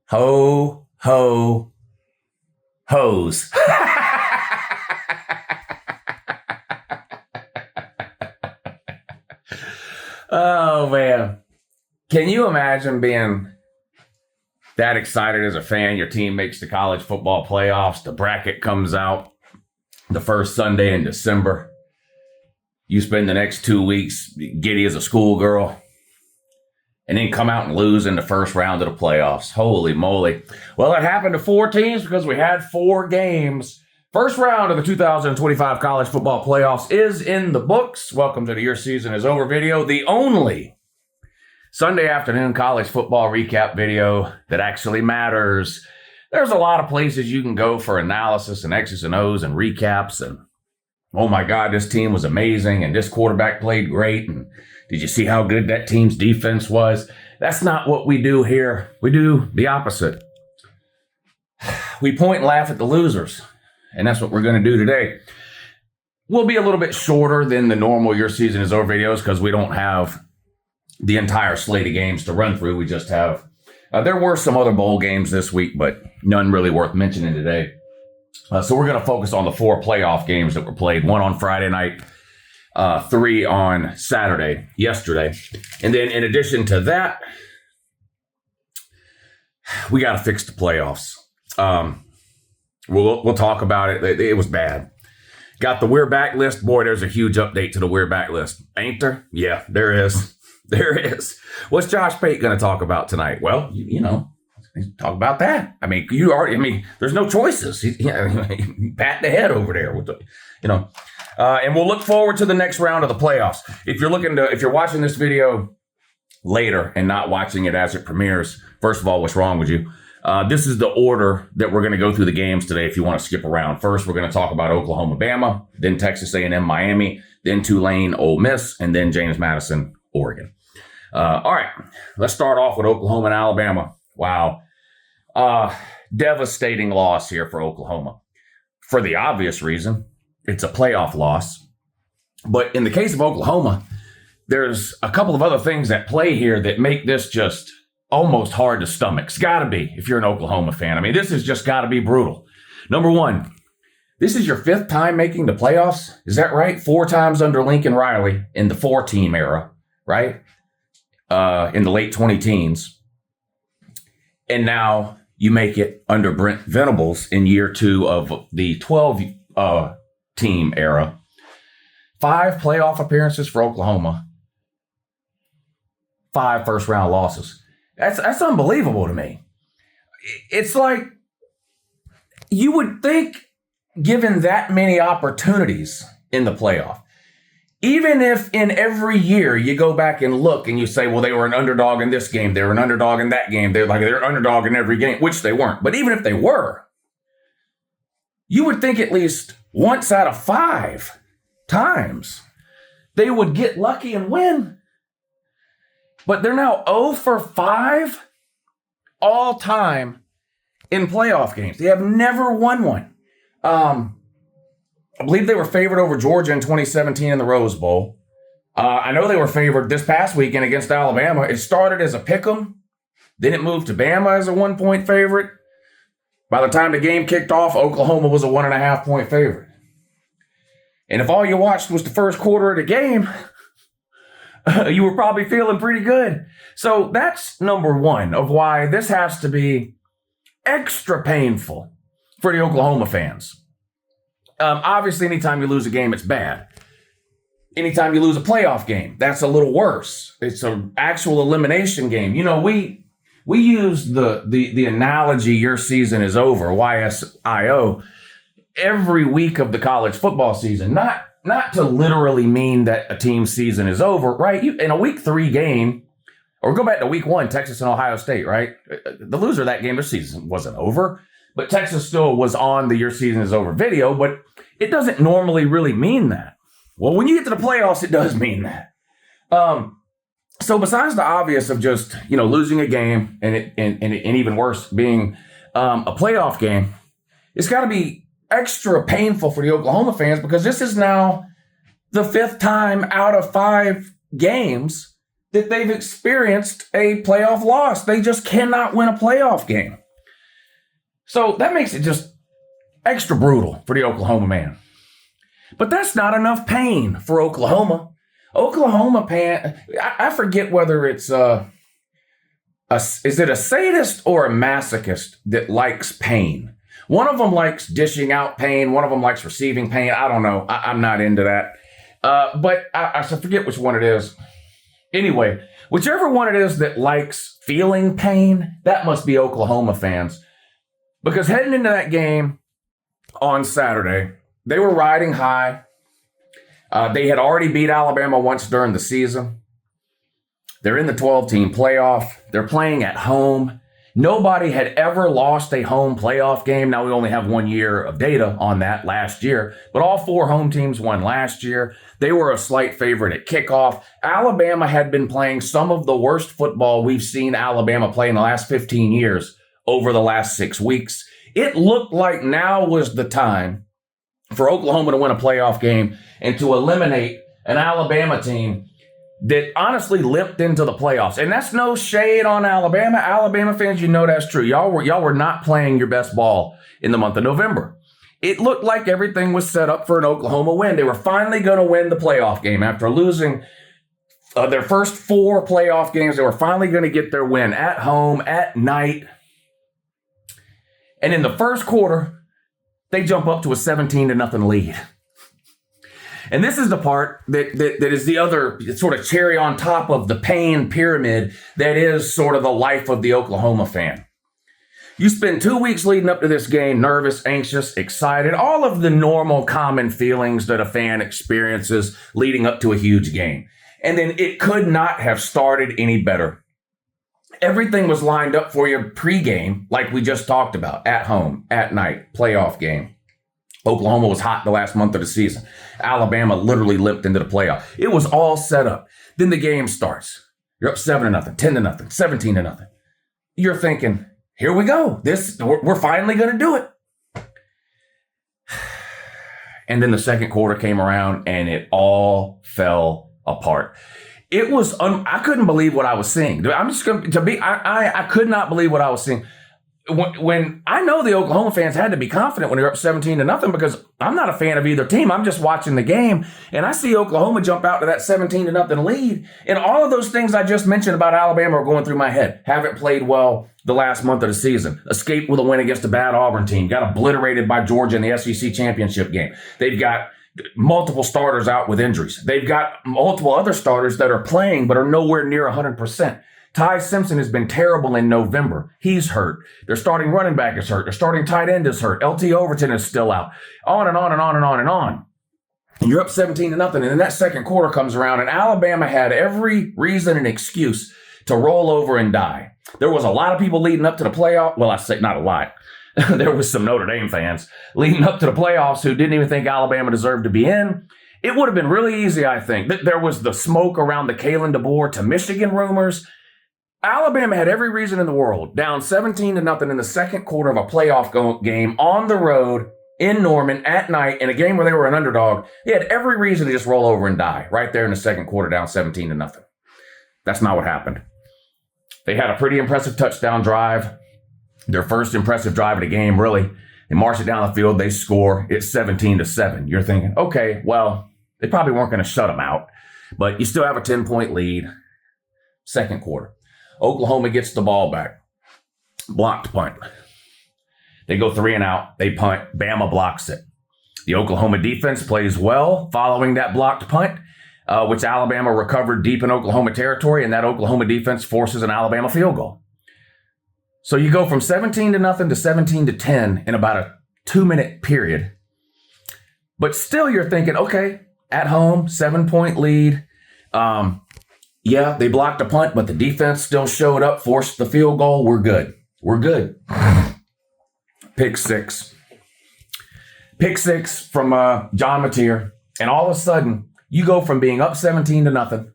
Ho, ho, hose. Oh, man. Can you imagine being that excited as a fan? Your team makes the college football playoffs. The bracket comes out the first Sunday in December. You spend the next 2 weeks giddy as a schoolgirl and then come out and lose in the first round of the playoffs. Holy moly. Well, it happened to 4 teams because we had 4 games First round of the 2025 college football playoffs is in the books. Welcome to the Your Season is Over video, the only Sunday afternoon college football recap video that actually matters. There's a lot of places you can go for analysis and X's and O's and recaps and, oh my God, this team was amazing and this quarterback played great and did you see how good that team's defense was? That's not what we do here. We do the opposite. We point and laugh at the losers. And that's what we're going to do today. We'll be a little bit shorter than the normal Your Season is Over videos because we don't have the entire slate of games to run through. We just have, there were some other bowl games this week, but none really worth mentioning today. So we're going to focus on the 4 playoff games that were played. 1 on Friday night, 3 on Saturday, yesterday. And then in addition to that, we got to fix the playoffs. We'll talk about it. It was bad. Got the We're Back list. Boy, there's a huge update to the We're Back list. Ain't there? Yeah, there is. There is. What's Josh Pate going to talk about tonight? Well, you know, talk about that. I mean, there's no choices. Pat the head over there with the, and we'll look forward to the next round of the playoffs. If you're watching this video later and not watching it as it premieres, first of all, what's wrong with you? This is the order that we're going to go through the games today if you want to skip around. First, we're going to talk about Oklahoma, Bama, then Texas A&M, Miami, then Tulane, Ole Miss, and then James Madison, Oregon. All right, let's start off with Oklahoma and Alabama. Wow. Devastating loss here for Oklahoma. For the obvious reason, it's a playoff loss. But in the case of Oklahoma, there's a couple of other things at play here that make this just almost hard to stomach. It's got to be, if you're an Oklahoma fan. I mean, this has just got to be brutal. Number one, this is your 5th time making the playoffs. Is that right? 4 times under Lincoln Riley in the 4-team era, right? In the late 20-teens. And now you make it under Brent Venables in year 2 of the 12-team era. 5 playoff appearances for Oklahoma. 5 first-round losses. That's unbelievable to me. It's like you would think, given that many opportunities in the playoff, even if in every year you go back and look and you say, well, they were an underdog in this game, they were an underdog in that game, they're an underdog in every game, which they weren't. But even if they were, you would think at least once out of 5 times they would get lucky and win. But they're now 0 for 5 all time in playoff games. They have never won one. I believe they were favored over Georgia in 2017 in the Rose Bowl. I know they were favored this past weekend against Alabama. It started as a pick'em. Then it moved to Bama as a 1-point favorite. By the time the game kicked off, Oklahoma was a 1.5-point favorite. And if all you watched was the first quarter of the game, you were probably feeling pretty good. So that's number one of why this has to be extra painful for the Oklahoma fans. Obviously, anytime you lose a game, it's bad. Anytime you lose a playoff game, that's a little worse. It's an actual elimination game. You know, we use the analogy Your Season is Over, YSIO, every week of the college football season. Not to literally mean that a team's season is over, right? In a week 3 game, or go back to week 1, Texas and Ohio State, right? The loser of that game, their season wasn't over, but Texas still was on the Your Season is Over video, but it doesn't normally really mean that. Well, when you get to the playoffs, it does mean that. So besides the obvious of just, losing a game and even worse, being a playoff game, it's got to be extra painful for the Oklahoma fans because this is now the 5th time out of 5 games that they've experienced a playoff loss. They just cannot win a playoff game. So that makes it just extra brutal for the Oklahoma man. But that's not enough pain for Oklahoma. Oklahoma I forget whether it's is it a sadist or a masochist that likes pain? One of them likes dishing out pain. One of them likes receiving pain. I don't know. I'm not into that. But I forget which one it is. Anyway, whichever one it is that likes feeling pain, that must be Oklahoma fans. Because heading into that game, on Saturday. They were riding high. They had already beat Alabama once during the season. They're in the 12-team playoff. They're playing at home. Nobody had ever lost a home playoff game. Now, we only have 1 year of data on that last year, but all 4 home teams won last year. They were a slight favorite at kickoff. Alabama had been playing some of the worst football we've seen Alabama play in the last 15 years over the last 6 weeks. It looked like now was the time for Oklahoma to win a playoff game and to eliminate an Alabama team that honestly limped into the playoffs. And that's no shade on Alabama. Alabama fans, you know that's true. Y'all were not playing your best ball in the month of November. It looked like everything was set up for an Oklahoma win. They were finally going to win the playoff game after losing their first 4 playoff games. They were finally going to get their win at home, at night. And in the first quarter, they jump up to a 17-0 lead. And this is the part that is the other sort of cherry on top of the pain pyramid that is sort of the life of the Oklahoma fan. You spend 2 weeks leading up to this game, nervous, anxious, excited, all of the normal common feelings that a fan experiences leading up to a huge game. And then it could not have started any better. Everything was lined up for you pregame, like we just talked about, at home, at night, playoff game. Oklahoma was hot the last month of the season. Alabama literally limped into the playoff. It was all set up. Then the game starts. You're up 7-0, 10-0, 17-0. You're thinking, here we go. We're finally going to do it. And then the second quarter came around and it all fell apart. It was, I couldn't believe what I was seeing. I'm just going to be, I could not believe what I was seeing. When I know the Oklahoma fans had to be confident when they're up 17-0 because I'm not a fan of either team. I'm just watching the game and I see Oklahoma jump out to that 17-0 lead. And all of those things I just mentioned about Alabama are going through my head. Haven't played well the last month of the season. Escaped with a win against a bad Auburn team. Got obliterated by Georgia in the SEC championship game. They've got multiple starters out with injuries. They've got multiple other starters that are playing but are nowhere near 100%. Ty Simpson has been terrible in November. He's hurt. Their starting running back is hurt. Their starting tight end is hurt. LT Overton is still out. On and on and on and on and on. And you're up 17-0. And then that second quarter comes around and Alabama had every reason and excuse to roll over and die. There was a lot of people leading up to the playoff. Well, I say not a lot. There was some Notre Dame fans leading up to the playoffs who didn't even think Alabama deserved to be in. It would have been really easy, I think. There was the smoke around the Kalen DeBoer to Michigan rumors. Alabama had every reason in the world, down 17-0 in the second quarter of a playoff game on the road in Norman at night in a game where they were an underdog. They had every reason to just roll over and die right there in the second quarter, down 17-0. That's not what happened. They had a pretty impressive touchdown drive, their first impressive drive of the game, really. They march it down the field, they score, it's 17-7. You're thinking, okay, well, they probably weren't going to shut them out, but you still have a 10-point lead. Second quarter. Oklahoma gets the ball back. Blocked punt. They go 3 and out. They punt. Bama blocks it. The Oklahoma defense plays well following that blocked punt, which Alabama recovered deep in Oklahoma territory, and that Oklahoma defense forces an Alabama field goal. So you go from 17-0 to 17-10 in about a 2-minute period. But still you're thinking, okay, at home, 7-point lead. Yeah, they blocked a punt, but the defense still showed up, forced the field goal. We're good. We're good. Pick six. Pick six from John Mateer. And all of a sudden, you go from being up 17-0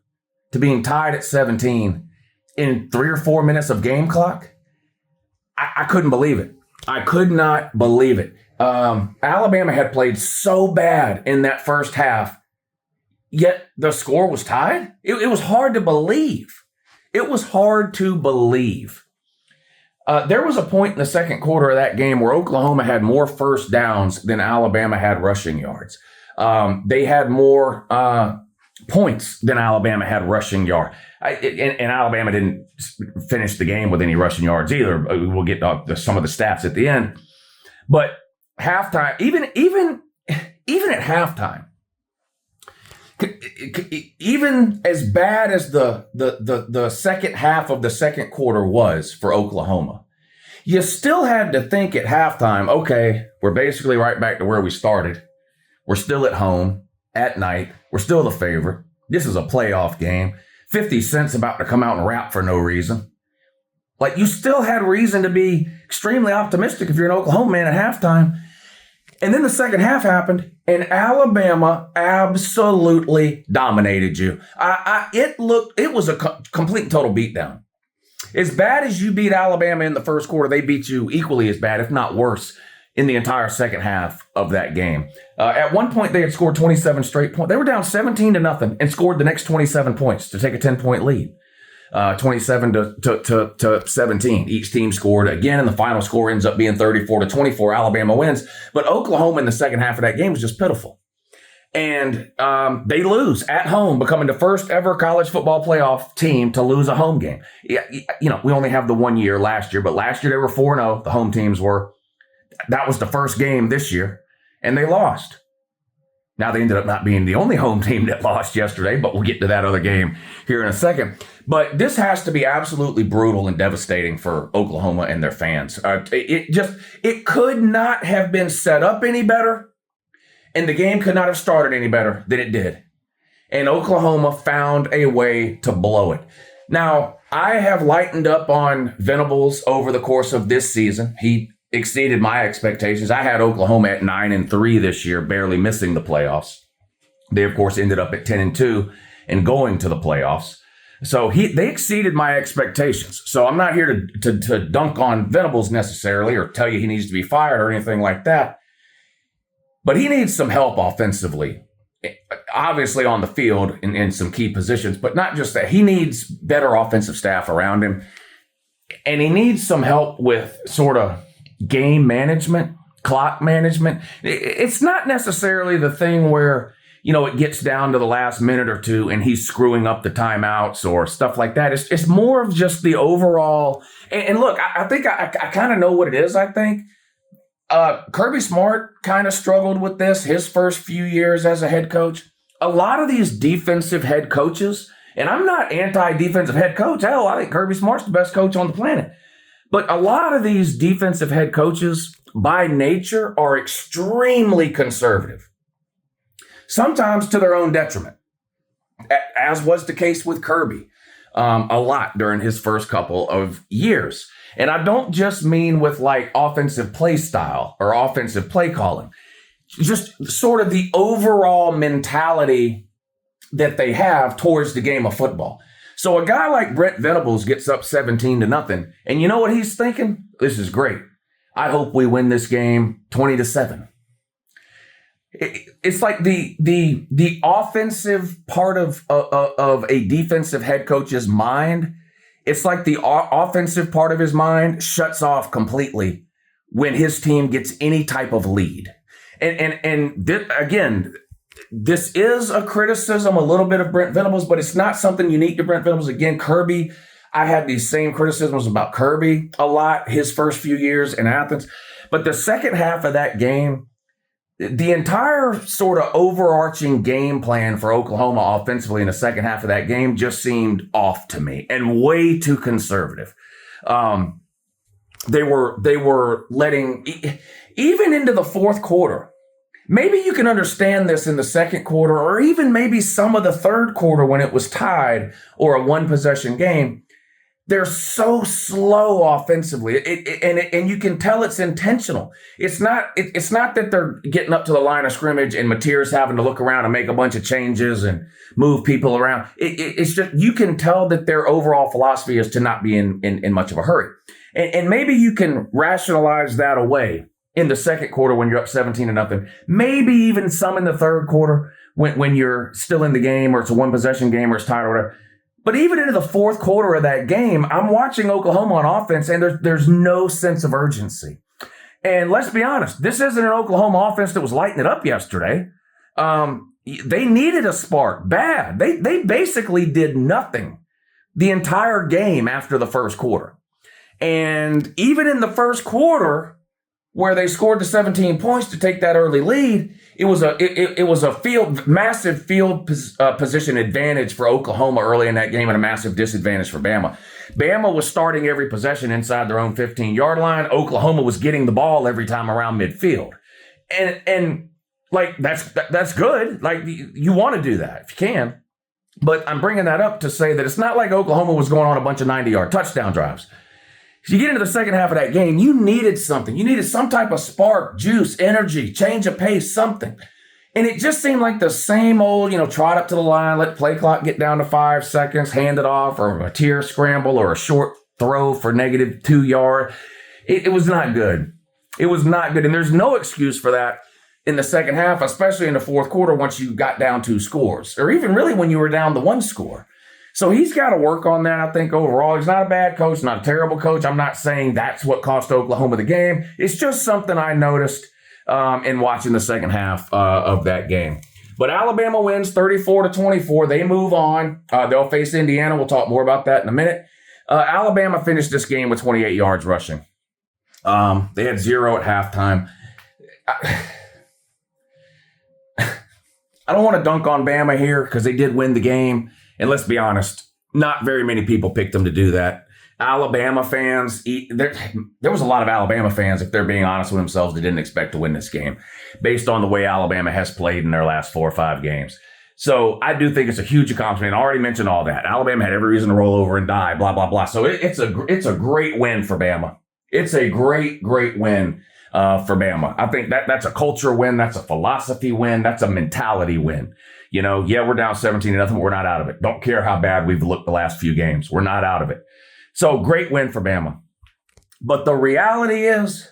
to being tied at 17 in 3 or 4 minutes of game clock. I couldn't believe it. I could not believe it. Alabama had played so bad in that first half. Yet the score was tied. It was hard to believe. It was hard to believe. There was a point in the second quarter of that game where Oklahoma had more first downs than Alabama had rushing yards. They had more points than Alabama had rushing yards. And Alabama didn't finish the game with any rushing yards either. We'll get some of the stats at the end. But halftime, even at halftime, even as bad as the second half of the second quarter was for Oklahoma, you still had to think at halftime, okay, we're basically right back to where we started. We're still at home at night. We're still the favorite. This is a playoff game. 50 Cent's about to come out and rap for no reason. Like, you still had reason to be extremely optimistic if you're an Oklahoma man at halftime. And then the second half happened, and Alabama absolutely dominated you. It was a complete and total beatdown. As bad as you beat Alabama in the first quarter, they beat you equally as bad, if not worse, in the entire second half of that game. At one point, they had scored 27 straight points. They were down 17-0 and scored the next 27 points to take a 10-point lead. 27 to 17. Each team scored again, and the final score ends up being 34-24. Alabama wins. But Oklahoma in the second half of that game was just pitiful. And they lose at home, becoming the first ever college football playoff team to lose a home game. We only have the 1 year last year, but last year they were 4-0. The home teams were. That was the first game this year, and they lost. Now, they ended up not being the only home team that lost yesterday, but we'll get to that other game here in a second. But this has to be absolutely brutal and devastating for Oklahoma and their fans. It could not have been set up any better, and the game could not have started any better than it did. And Oklahoma found a way to blow it. Now, I have lightened up on Venables over the course of this season. He exceeded my expectations. I had Oklahoma at 9-3 this year, barely missing the playoffs. They, of course, ended up at 10-2 and going to the playoffs. So they exceeded my expectations. So I'm not here to dunk on Venables necessarily or tell you he needs to be fired or anything like that. But he needs some help offensively, obviously on the field in some key positions, but not just that. He needs better offensive staff around him. And he needs some help with sort of game management, clock management. It's not necessarily the thing where, it gets down to the last minute or two and he's screwing up the timeouts or stuff like that. It's more of just the overall. And look, I think I kind of know what it is, I think. Kirby Smart kind of struggled with this his first few years as a head coach. A lot of these defensive head coaches, and I'm not anti-defensive head coach. Hell, I think Kirby Smart's the best coach on the planet. But a lot of these defensive head coaches, by nature, are extremely conservative, sometimes to their own detriment, as was the case with Kirby a lot during his first couple of years. And I don't just mean with like offensive play style or offensive play calling, just sort of the overall mentality that they have towards the game of football. So a guy like Brent Venables gets up 17-0, and you know what he's thinking? This is great. I hope we win this game 20-7. It's like the offensive part of a defensive head coach's mind. It's like the offensive part of his mind shuts off completely when his team gets any type of lead. And again, this is a criticism, a little bit of Brent Venables, but it's not something unique to Brent Venables. Again, Kirby, I had these same criticisms about Kirby a lot his first few years in Athens. But the second half of that game, the entire sort of overarching game plan for Oklahoma offensively in the second half of that game just seemed off to me and way too conservative. They were letting, even into the fourth quarter, maybe you can understand this in the second quarter or even maybe some of the third quarter when it was tied or a one-possession game. They're so slow offensively, and you can tell it's intentional. It's not that they're getting up to the line of scrimmage and Mateer's having to look around and make a bunch of changes and move people around. It's just you can tell that their overall philosophy is to not be in much of a hurry. And maybe you can rationalize that away in the second quarter when you're up 17-0. Maybe even some in the third quarter when you're still in the game or it's a one-possession game or it's tied or whatever. But even into the fourth quarter of that game, I'm watching Oklahoma on offense, and there's no sense of urgency. And let's be honest, this isn't an Oklahoma offense that was lighting it up yesterday. They needed a spark bad. They basically did nothing the entire game after the first quarter. And even in the first quarter, where they scored the 17 points to take that early lead. It was a massive field position advantage for Oklahoma early in that game and a massive disadvantage for Bama. Bama was starting every possession inside their own 15-yard line. Oklahoma was getting the ball every time around midfield. And like, that's good. Like, you want to do that if you can. But I'm bringing that up to say that it's not like Oklahoma was going on a bunch of 90-yard touchdown drives. If you get into the second half of that game, you needed something. You needed some type of spark, juice, energy, change of pace, something. And it just seemed like the same old, trot up to the line, let play clock get down to 5 seconds, hand it off, or a tier scramble, or a short throw for -2 yard. It was not good. It was not good. And there's no excuse for that in the second half, especially in the fourth quarter once you got down 2 scores, or even really when you were down the 1 score. So he's got to work on that, I think, overall. He's not a bad coach, not a terrible coach. I'm not saying that's what cost Oklahoma the game. It's just something I noticed in watching the second half of that game. But Alabama wins 34-24. They move on. They'll face Indiana. We'll talk more about that in a minute. Alabama finished this game with 28 yards rushing. They had 0 at halftime. I don't want to dunk on Bama here because they did win the game. And let's be honest, not very many people picked them to do that. Alabama fans, there was a lot of Alabama fans, if they're being honest with themselves, that didn't expect to win this game based on the way Alabama has played in their last 4 or 5 games. So I do think it's a huge accomplishment. I already mentioned all that. Alabama had every reason to roll over and die, blah, blah, blah. So it's a great win for Bama. It's a great, great win for Bama. I think that's a culture win. That's a philosophy win. That's a mentality win. We're down 17-0, but we're not out of it. Don't care how bad we've looked the last few games. We're not out of it. So great win for Bama. But the reality is,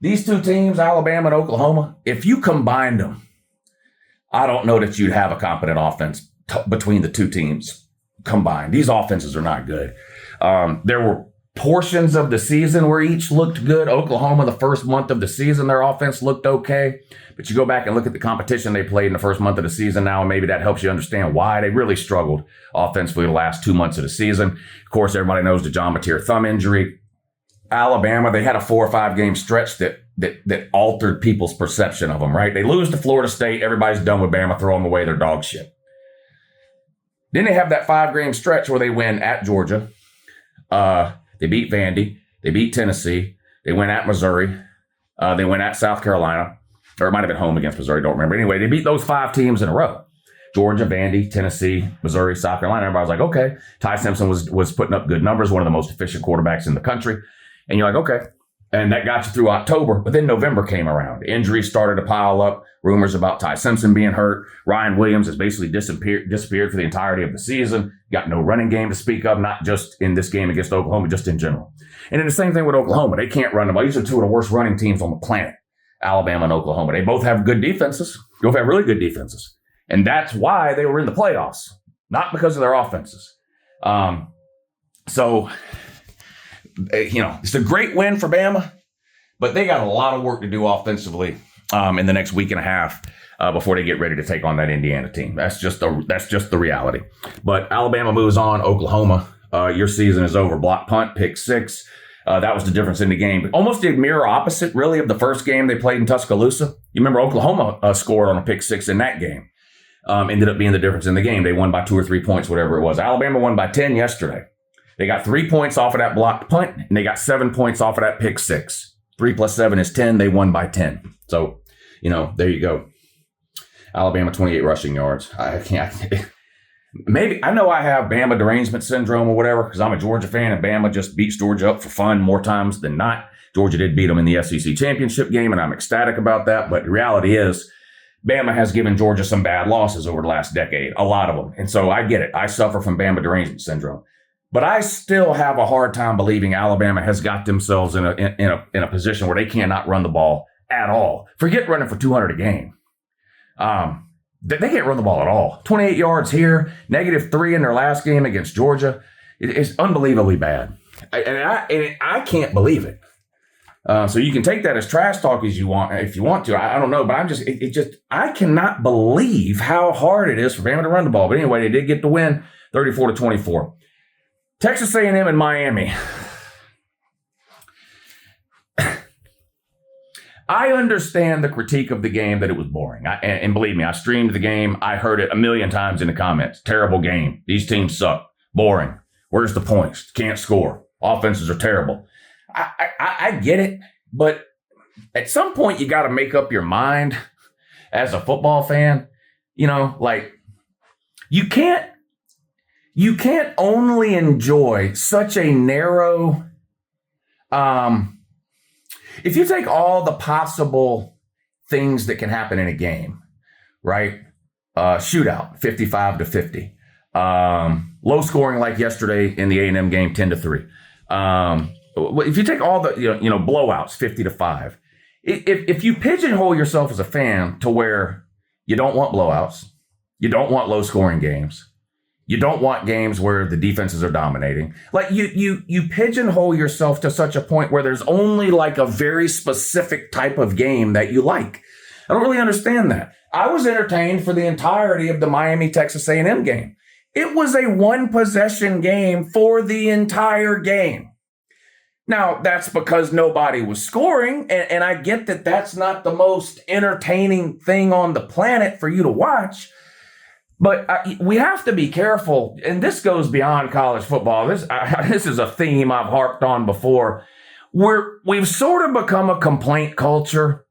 these 2 teams, Alabama and Oklahoma, if you combined them, I don't know that you'd have a competent offense between the 2 teams combined. These offenses are not good. There were portions of the season where each looked good. Oklahoma, the first month of the season, their offense looked okay. But you go back and look at the competition they played in the first month of the season now, and maybe that helps you understand why they really struggled offensively the last 2 months of the season. Of course, everybody knows the John Mateer thumb injury. Alabama, they had a 4 or 5 game stretch that altered people's perception of them, right? They lose to Florida State. Everybody's done with Bama, throw them away. They're dog shit. Then they have that 5 game stretch where they win at Georgia. They beat Vandy. They beat Tennessee. They went at Missouri. They went at South Carolina. Or it might have been home against Missouri. Don't remember. Anyway, they beat those 5 teams in a row. Georgia, Vandy, Tennessee, Missouri, South Carolina. Everybody was like, okay. Ty Simpson was putting up good numbers, one of the most efficient quarterbacks in the country. And you're like, okay. And that got you through October. But then November came around. Injuries started to pile up. Rumors about Ty Simpson being hurt. Ryan Williams has basically disappeared for the entirety of the season. Got no running game to speak of, not just in this game against Oklahoma, just in general. And then the same thing with Oklahoma. They can't run the ball. These are 2 of the worst running teams on the planet, Alabama and Oklahoma. They both have good defenses. Both have really good defenses. And that's why they were in the playoffs, not because of their offenses. It's a great win for Bama, but they got a lot of work to do offensively in the next week and a half before they get ready to take on that Indiana team. That's just the reality. But Alabama moves on. Oklahoma, your season is over. Block punt, pick 6. That was the difference in the game. Almost the mirror opposite, really, of the first game they played in Tuscaloosa. You remember Oklahoma scored on a pick 6 in that game. Ended up being the difference in the game. They won by 2 or 3 points, whatever it was. Alabama won by 10 yesterday. They got 3 points off of that blocked punt, and they got 7 points off of that pick 6. 3 plus 7 is 10. They won by 10. So, there you go. Alabama, 28 rushing yards. Maybe, I know I have Bama derangement syndrome or whatever because I'm a Georgia fan, and Bama just beats Georgia up for fun more times than not. Georgia did beat them in the SEC championship game, and I'm ecstatic about that. But the reality is, Bama has given Georgia some bad losses over the last decade, a lot of them. And so I get it. I suffer from Bama derangement syndrome. But I still have a hard time believing Alabama has got themselves in a position where they cannot run the ball at all. Forget running for 200 a game. They can't run the ball at all. 28 yards here, -3 in their last game against Georgia. It's unbelievably bad. I can't believe it. So you can take that as trash talk as you want, if you want to. I don't know, but I cannot believe how hard it is for Bama to run the ball. But anyway, they did get the win, 34-24. Texas A&M and Miami. I understand the critique of the game that it was boring. And believe me, I streamed the game. I heard it a million times in the comments. Terrible game. These teams suck. Boring. Where's the points? Can't score. Offenses are terrible. I get it, but at some point you got to make up your mind as a football fan. You know, like you can't only enjoy such a narrow. If you take all the possible things that can happen in a game, right? Shootout, 55-50. Low scoring like yesterday in the A&M game, 10-3. If you take all the blowouts, 50-5. If you pigeonhole yourself as a fan to where you don't want blowouts, you don't want low scoring games, you don't want games where the defenses are dominating. Like you pigeonhole yourself to such a point where there's only like a very specific type of game that you like. I don't really understand that. I was entertained for the entirety of the Miami-Texas A&M game. It was a one possession game for the entire game. Now, that's because nobody was scoring, and I get that that's not the most entertaining thing on the planet for you to watch, but we have to be careful, and this goes beyond college football. This is a theme I've harped on before. We've sort of become a complaint culture.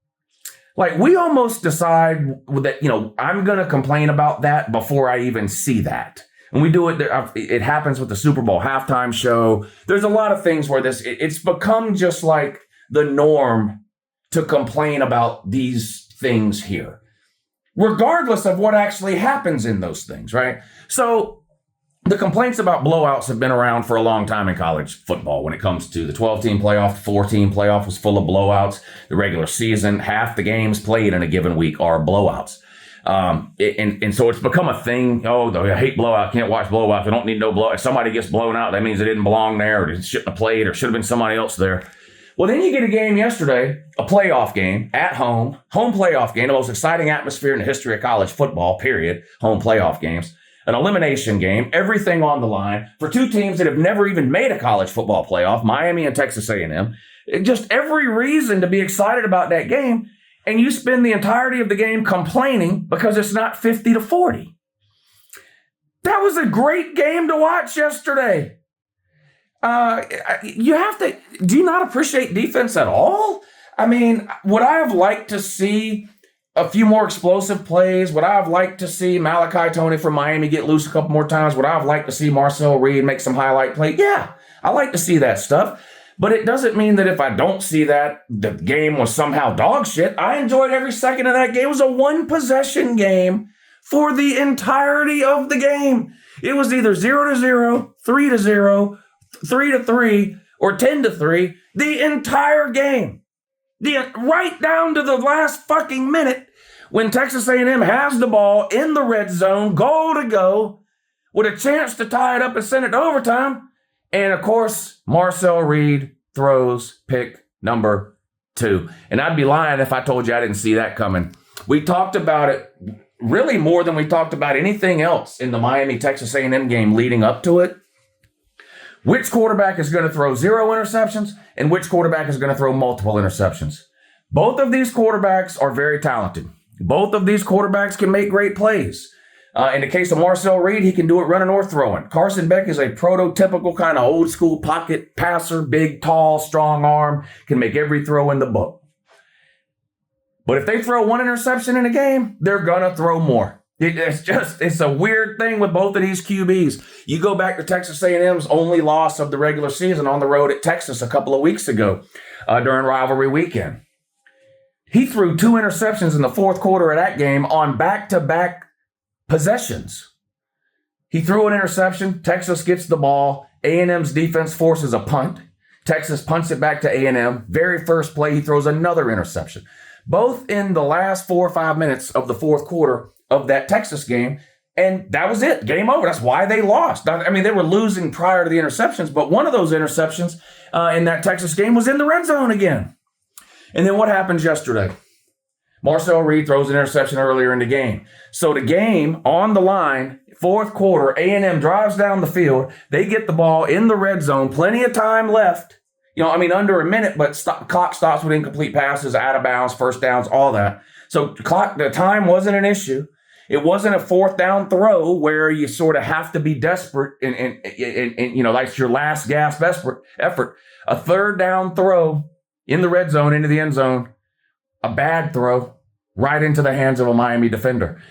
Like, we almost decide that, I'm going to complain about that before I even see that. And we do it. It happens with the Super Bowl halftime show. There's a lot of things where it's become just like the norm to complain about these things here, regardless of what actually happens in those things, right? So the complaints about blowouts have been around for a long time in college football. When it comes to the 12-team playoff, the 4-team playoff was full of blowouts. The regular season, half the games played in a given week are blowouts. And so it's become a thing. Oh, I hate blowout. Can't watch blowouts. I don't need no blowout. If somebody gets blown out, that means they didn't belong there, or they shouldn't have played, or should have been somebody else there. Well, then you get a game yesterday, a playoff game at home playoff game, the most exciting atmosphere in the history of college football, period. Home playoff games, an elimination game, everything on the line for two teams that have never even made a college football playoff, Miami and Texas A&M. Just every reason to be excited about that game. And you spend the entirety of the game complaining because it's not 50-40. That was a great game to watch yesterday. Do you not appreciate defense at all? I mean, would I have liked to see a few more explosive plays? Would I have liked to see Malachi Tony from Miami get loose a couple more times? Would I have liked to see Marcel Reed make some highlight play? Yeah, I like to see that stuff. But it doesn't mean that if I don't see that, the game was somehow dog shit. I enjoyed every second of that game. It was a one-possession game for the entirety of the game. It was either 0-0, 3-0, 3-3, or 10-3, the entire game. Right down to the last fucking minute when Texas A&M has the ball in the red zone, goal to go, with a chance to tie it up and send it to overtime. And, of course, Marcel Reed throws pick number 2. And I'd be lying if I told you I didn't see that coming. We talked about it really more than we talked about anything else in the Miami-Texas A&M game leading up to it. Which quarterback is going to throw 0 interceptions and which quarterback is going to throw multiple interceptions? Both of these quarterbacks are very talented. Both of these quarterbacks can make great plays. In the case of Marcel Reed, he can do it running or throwing. Carson Beck is a prototypical kind of old school pocket passer, big, tall, strong arm, can make every throw in the book. But if they throw 1 interception in a game, they're going to throw more. It's a weird thing with both of these QBs. You go back to Texas A&M's only loss of the regular season on the road at Texas a couple of weeks ago during rivalry weekend. He threw 2 interceptions in the fourth quarter of that game on back-to-back possessions. He threw an interception. Texas gets the ball. A&M's defense forces a punt. Texas punts it back to A&M. Very first play, he throws another interception. Both in the last 4 or 5 minutes of the fourth quarter of that Texas game. And that was it. Game over. That's why they lost. I mean, they were losing prior to the interceptions, but one of those interceptions in that Texas game was in the red zone again. And then what happens yesterday? Marcel Reed throws an interception earlier in the game. So the game on the line, fourth quarter, A&M drives down the field. They get the ball in the red zone, plenty of time left under a minute, but clock stops with incomplete passes, out of bounds, first downs, all that. So the time wasn't an issue. It wasn't a fourth down throw where you sort of have to be desperate and like your last gasp effort. A third down throw in the red zone into the end zone, a bad throw right into the hands of a Miami defender.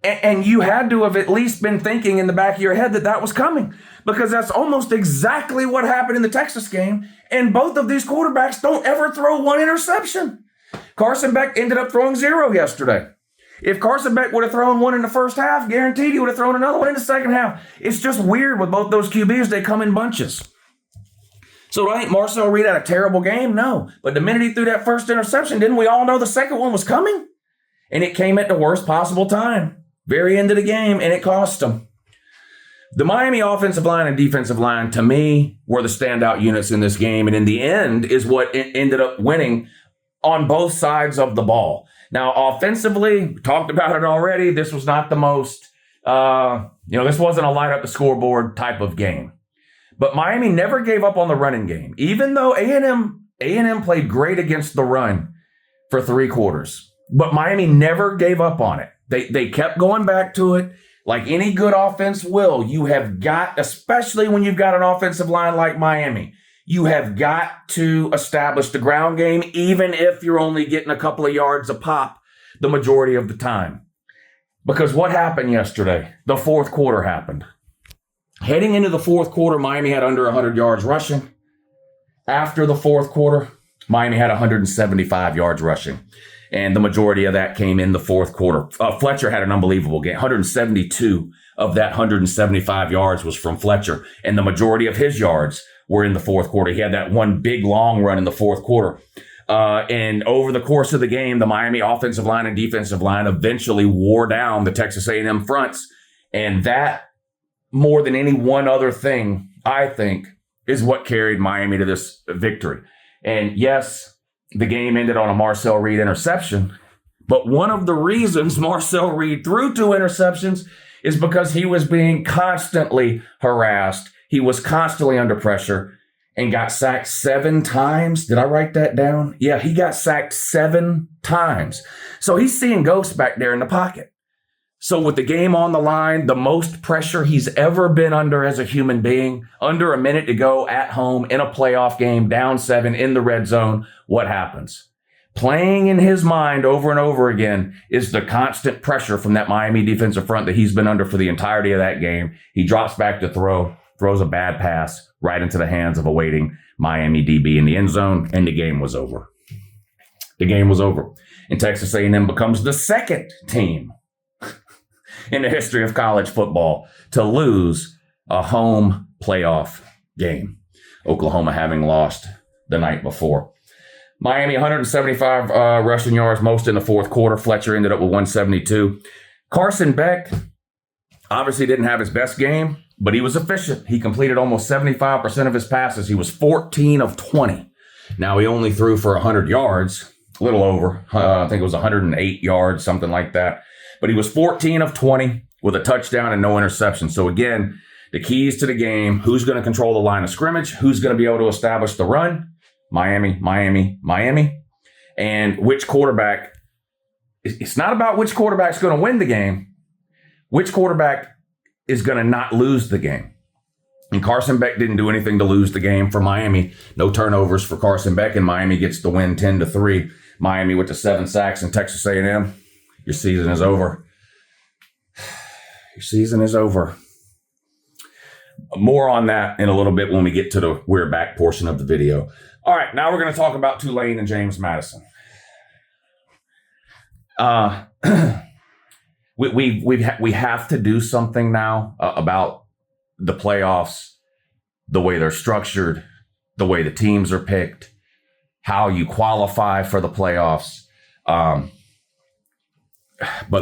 And you had to have at least been thinking in the back of your head that was coming, because that's almost exactly what happened in the Texas game. And both of these quarterbacks don't ever throw one interception. Carson Beck ended up throwing 0 yesterday. If Carson Beck would have thrown one in the first half, guaranteed he would have thrown another one in the second half. It's just weird with both those QBs. They come in bunches. So do I think Marcel Reed had a terrible game? No. But the minute he threw that first interception, didn't we all know the second one was coming? And it came at the worst possible time. Very end of the game, and it cost him. The Miami offensive line and defensive line, to me, were the standout units in this game. And in the end is what ended up winning on both sides of the ball. Now, offensively, we talked about it already. This was not the most, this wasn't a light up the scoreboard type of game. But Miami never gave up on the running game, even though A&M played great against the run for 3 quarters. But Miami never gave up on it. They kept going back to it. Like any good offense will, you have got, especially when you've got an offensive line like Miami, you have got to establish the ground game, even if you're only getting a couple of yards a pop the majority of the time. Because what happened yesterday? The fourth quarter happened. Heading into the fourth quarter, Miami had under 100 yards rushing. After the fourth quarter, Miami had 175 yards rushing. And the majority of that came in the fourth quarter. Fletcher had an unbelievable game. 172 of that 175 yards was from Fletcher. And the majority of his yards were in the fourth quarter. He had that one big long run in the fourth quarter. And over the course of the game, the Miami offensive line and defensive line eventually wore down the Texas A&M fronts. And that, more than any one other thing, I think, is what carried Miami to this victory. And yes, the game ended on a Marcel Reed interception. But one of the reasons Marcel Reed threw 2 interceptions is because he was being constantly harassed. He was constantly under pressure and got sacked 7 times. Did I write that down? Yeah, he got sacked 7 times. So he's seeing ghosts back there in the pocket. So with the game on the line, the most pressure he's ever been under as a human being, under a minute to go at home in a playoff game, down 7 in the red zone, what happens? Playing in his mind over and over again is the constant pressure from that Miami defensive front that he's been under for the entirety of that game. He drops back to throw, throws a bad pass right into the hands of a waiting Miami DB in the end zone, and the game was over. The game was over. And Texas A&M becomes the second team in the history of college football to lose a home playoff game. Oklahoma having lost the night before. Miami, 175 rushing yards, most in the fourth quarter. Fletcher ended up with 172. Carson Beck obviously didn't have his best game, but he was efficient. He completed almost 75% of his passes. He was 14 of 20. Now, he only threw for 100 yards, a little over. I think it was 108 yards, something like that. But he was 14 of 20 with a touchdown and no interception. So again, the keys to the game, who's going to control the line of scrimmage? Who's going to be able to establish the run? Miami. And which quarterback? It's not about which quarterback's going to win the game. Which quarterback is going to not lose the game? And Carson Beck didn't do anything to lose the game for Miami. No turnovers for Carson Beck, and Miami gets the win 10-3. Miami with the 7 sacks, and Texas A&M. Your season is over. Your season is over. More on that in a little bit when we get to the we're back portion of the video. All right, now we're going to talk about Tulane and James Madison. We have to do something now about the playoffs, the way they're structured, the way the teams are picked, how you qualify for the playoffs. But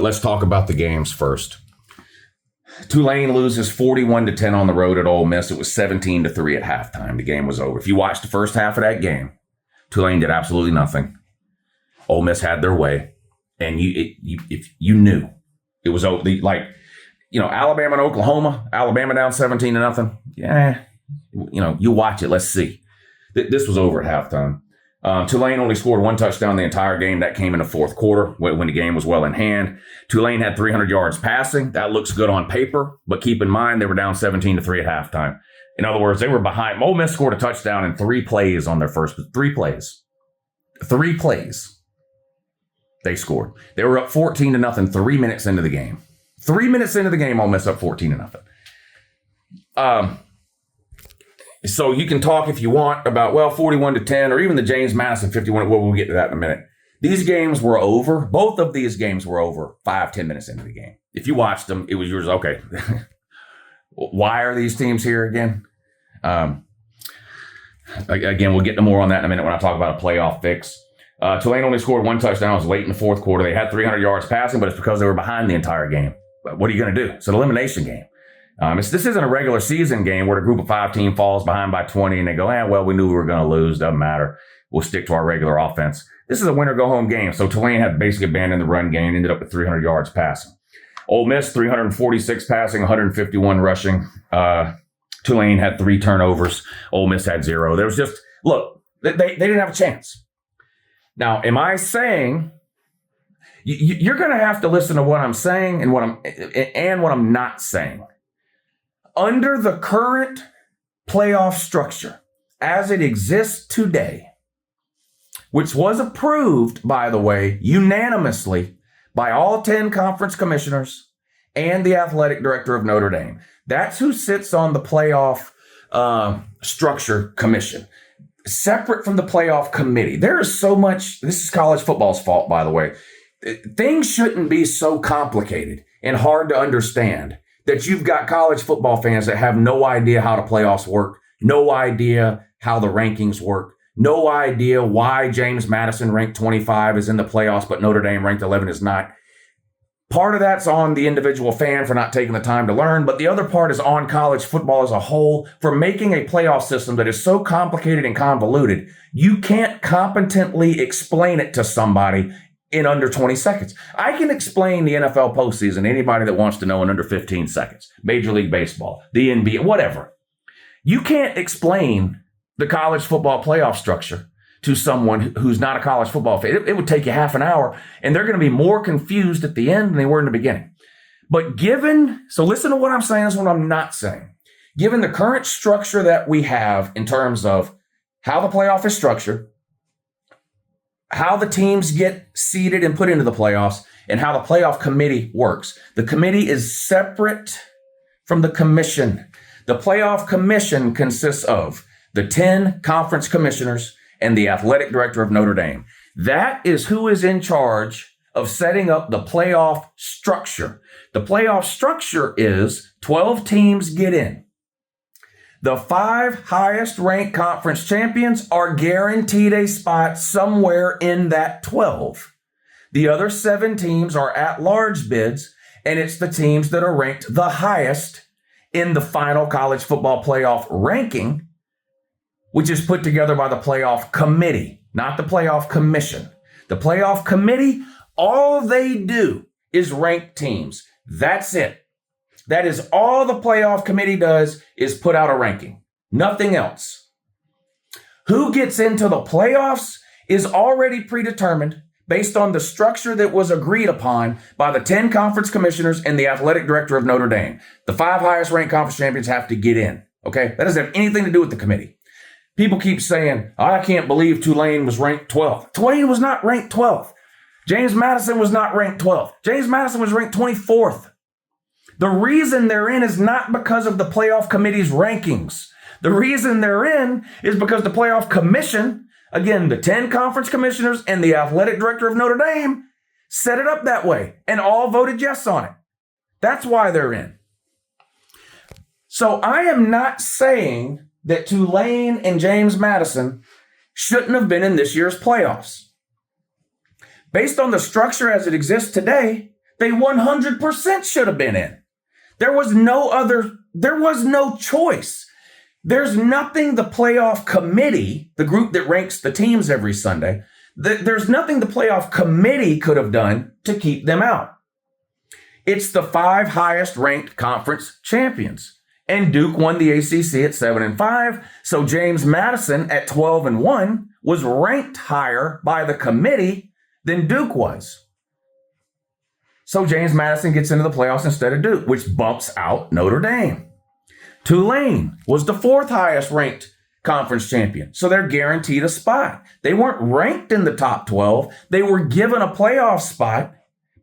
let's talk about the games first. Tulane loses 41-10 on the road at Ole Miss. It was 17-3 at halftime. The game was over. If you watched the first half of that game, Tulane did absolutely nothing. Ole Miss had their way, and you knew it was like, Alabama and Oklahoma. Alabama down 17-0. Yeah, you watch it. Let's see. This was over at halftime. Tulane only scored one touchdown the entire game. That came in the fourth quarter when the game was well in hand. Tulane had 300 yards passing. That looks good on paper, but keep in mind they were down 17-3 at halftime. In other words, they were behind. Ole Miss scored a touchdown in 3 plays on their first 3 plays. 3 plays. They scored. They were up 14-0 3 minutes into the game. 3 minutes into the game, Ole Miss up 14-0. So you can talk if you want about, 41-10 or even the James Madison 51. Well, we'll get to that in a minute. These games were over. Both of these games were over 5-10 minutes into the game. If you watched them, it was yours. Okay. Why are these teams here again? Again, we'll get to more on that in a minute when I talk about a playoff fix. Tulane only scored 1 touchdown. It was late in the fourth quarter. They had 300 yards passing, but it's because they were behind the entire game. But what are you going to do? It's an elimination game. This isn't a regular season game where the group of 5 team falls behind by 20 and they go, we knew we were going to lose. Doesn't matter. We'll stick to our regular offense. This is a winner-go-home game. So Tulane had basically abandoned the run game, ended up with 300 yards passing. Ole Miss, 346 passing, 151 rushing. Tulane had 3 turnovers. Ole Miss had 0. There was just, look, they didn't have a chance. Now, am I saying, you're going to have to listen to what I'm saying and what I'm not saying. Under the current playoff structure as it exists today, which was approved, by the way, unanimously by all 10 conference commissioners and the athletic director of Notre Dame. That's who sits on the playoff structure commission, separate from the playoff committee. There is so much, this is college football's fault, by the way. Things shouldn't be so complicated and hard to understand that you've got college football fans that have no idea how the playoffs work, no idea how the rankings work, no idea why James Madison ranked 25 is in the playoffs, but Notre Dame ranked 11 is not. Part of that's on the individual fan for not taking the time to learn, but the other part is on college football as a whole for making a playoff system that is so complicated and convoluted, you can't competently explain it to somebody in under 20 seconds. I can explain the NFL postseason to anybody that wants to know in under 15 seconds. Major League Baseball, the NBA, whatever. You can't explain the college football playoff structure to someone who's not a college football fan. It would take you half an hour, and they're going to be more confused at the end than they were in the beginning. But so listen to what I'm saying, this is what I'm not saying. Given the current structure that we have in terms of how the playoff is structured, how the teams get seeded and put into the playoffs, and how the playoff committee works. The committee is separate from the commission. The playoff commission consists of the 10 conference commissioners and the athletic director of Notre Dame. That is who is in charge of setting up the playoff structure. The playoff structure is 12 teams get in. The 5 highest ranked conference champions are guaranteed a spot somewhere in that 12. The other 7 teams are at-large bids, and it's the teams that are ranked the highest in the final college football playoff ranking, which is put together by the playoff committee, not the playoff commission. The playoff committee, all they do is rank teams. That's it. That is all the playoff committee does is put out a ranking. Nothing else. Who gets into the playoffs is already predetermined based on the structure that was agreed upon by the 10 conference commissioners and the athletic director of Notre Dame. The 5 highest ranked conference champions have to get in. Okay? That doesn't have anything to do with the committee. People keep saying, I can't believe Tulane was ranked 12th. Tulane was not ranked 12th. James Madison was not ranked 12th. James Madison was ranked 24th. The reason they're in is not because of the playoff committee's rankings. The reason they're in is because the playoff commission, again, the 10 conference commissioners and the athletic director of Notre Dame, set it up that way and all voted yes on it. That's why they're in. So I am not saying that Tulane and James Madison shouldn't have been in this year's playoffs. Based on the structure as it exists today, they 100% should have been in. There was no choice. There's nothing the playoff committee, the group that ranks the teams every Sunday, there's nothing the playoff committee could have done to keep them out. It's the 5 highest ranked conference champions. and Duke won the ACC at 7-5. So James Madison at 12-1 was ranked higher by the committee than Duke was. So James Madison gets into the playoffs instead of Duke, which bumps out Notre Dame. Tulane was the 4th highest ranked conference champion, so they're guaranteed a spot. They weren't ranked in the top 12. They were given a playoff spot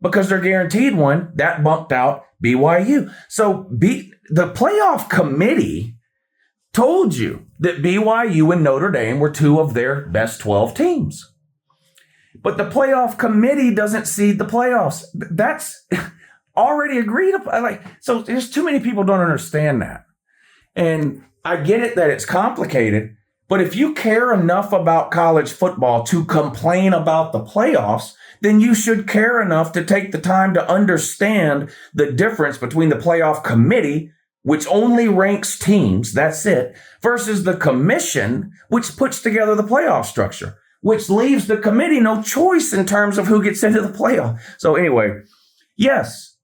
because they're guaranteed one. That bumped out BYU. So the playoff committee told you that BYU and Notre Dame were 2 of their best 12 teams. But the playoff committee doesn't seed the playoffs. That's already agreed upon. So there's too many people don't understand that. And I get it that it's complicated, but if you care enough about college football to complain about the playoffs, then you should care enough to take the time to understand the difference between the playoff committee, which only ranks teams, that's it, versus the commission, which puts together the playoff structure, which leaves the committee no choice in terms of who gets into the playoff. So anyway, yes,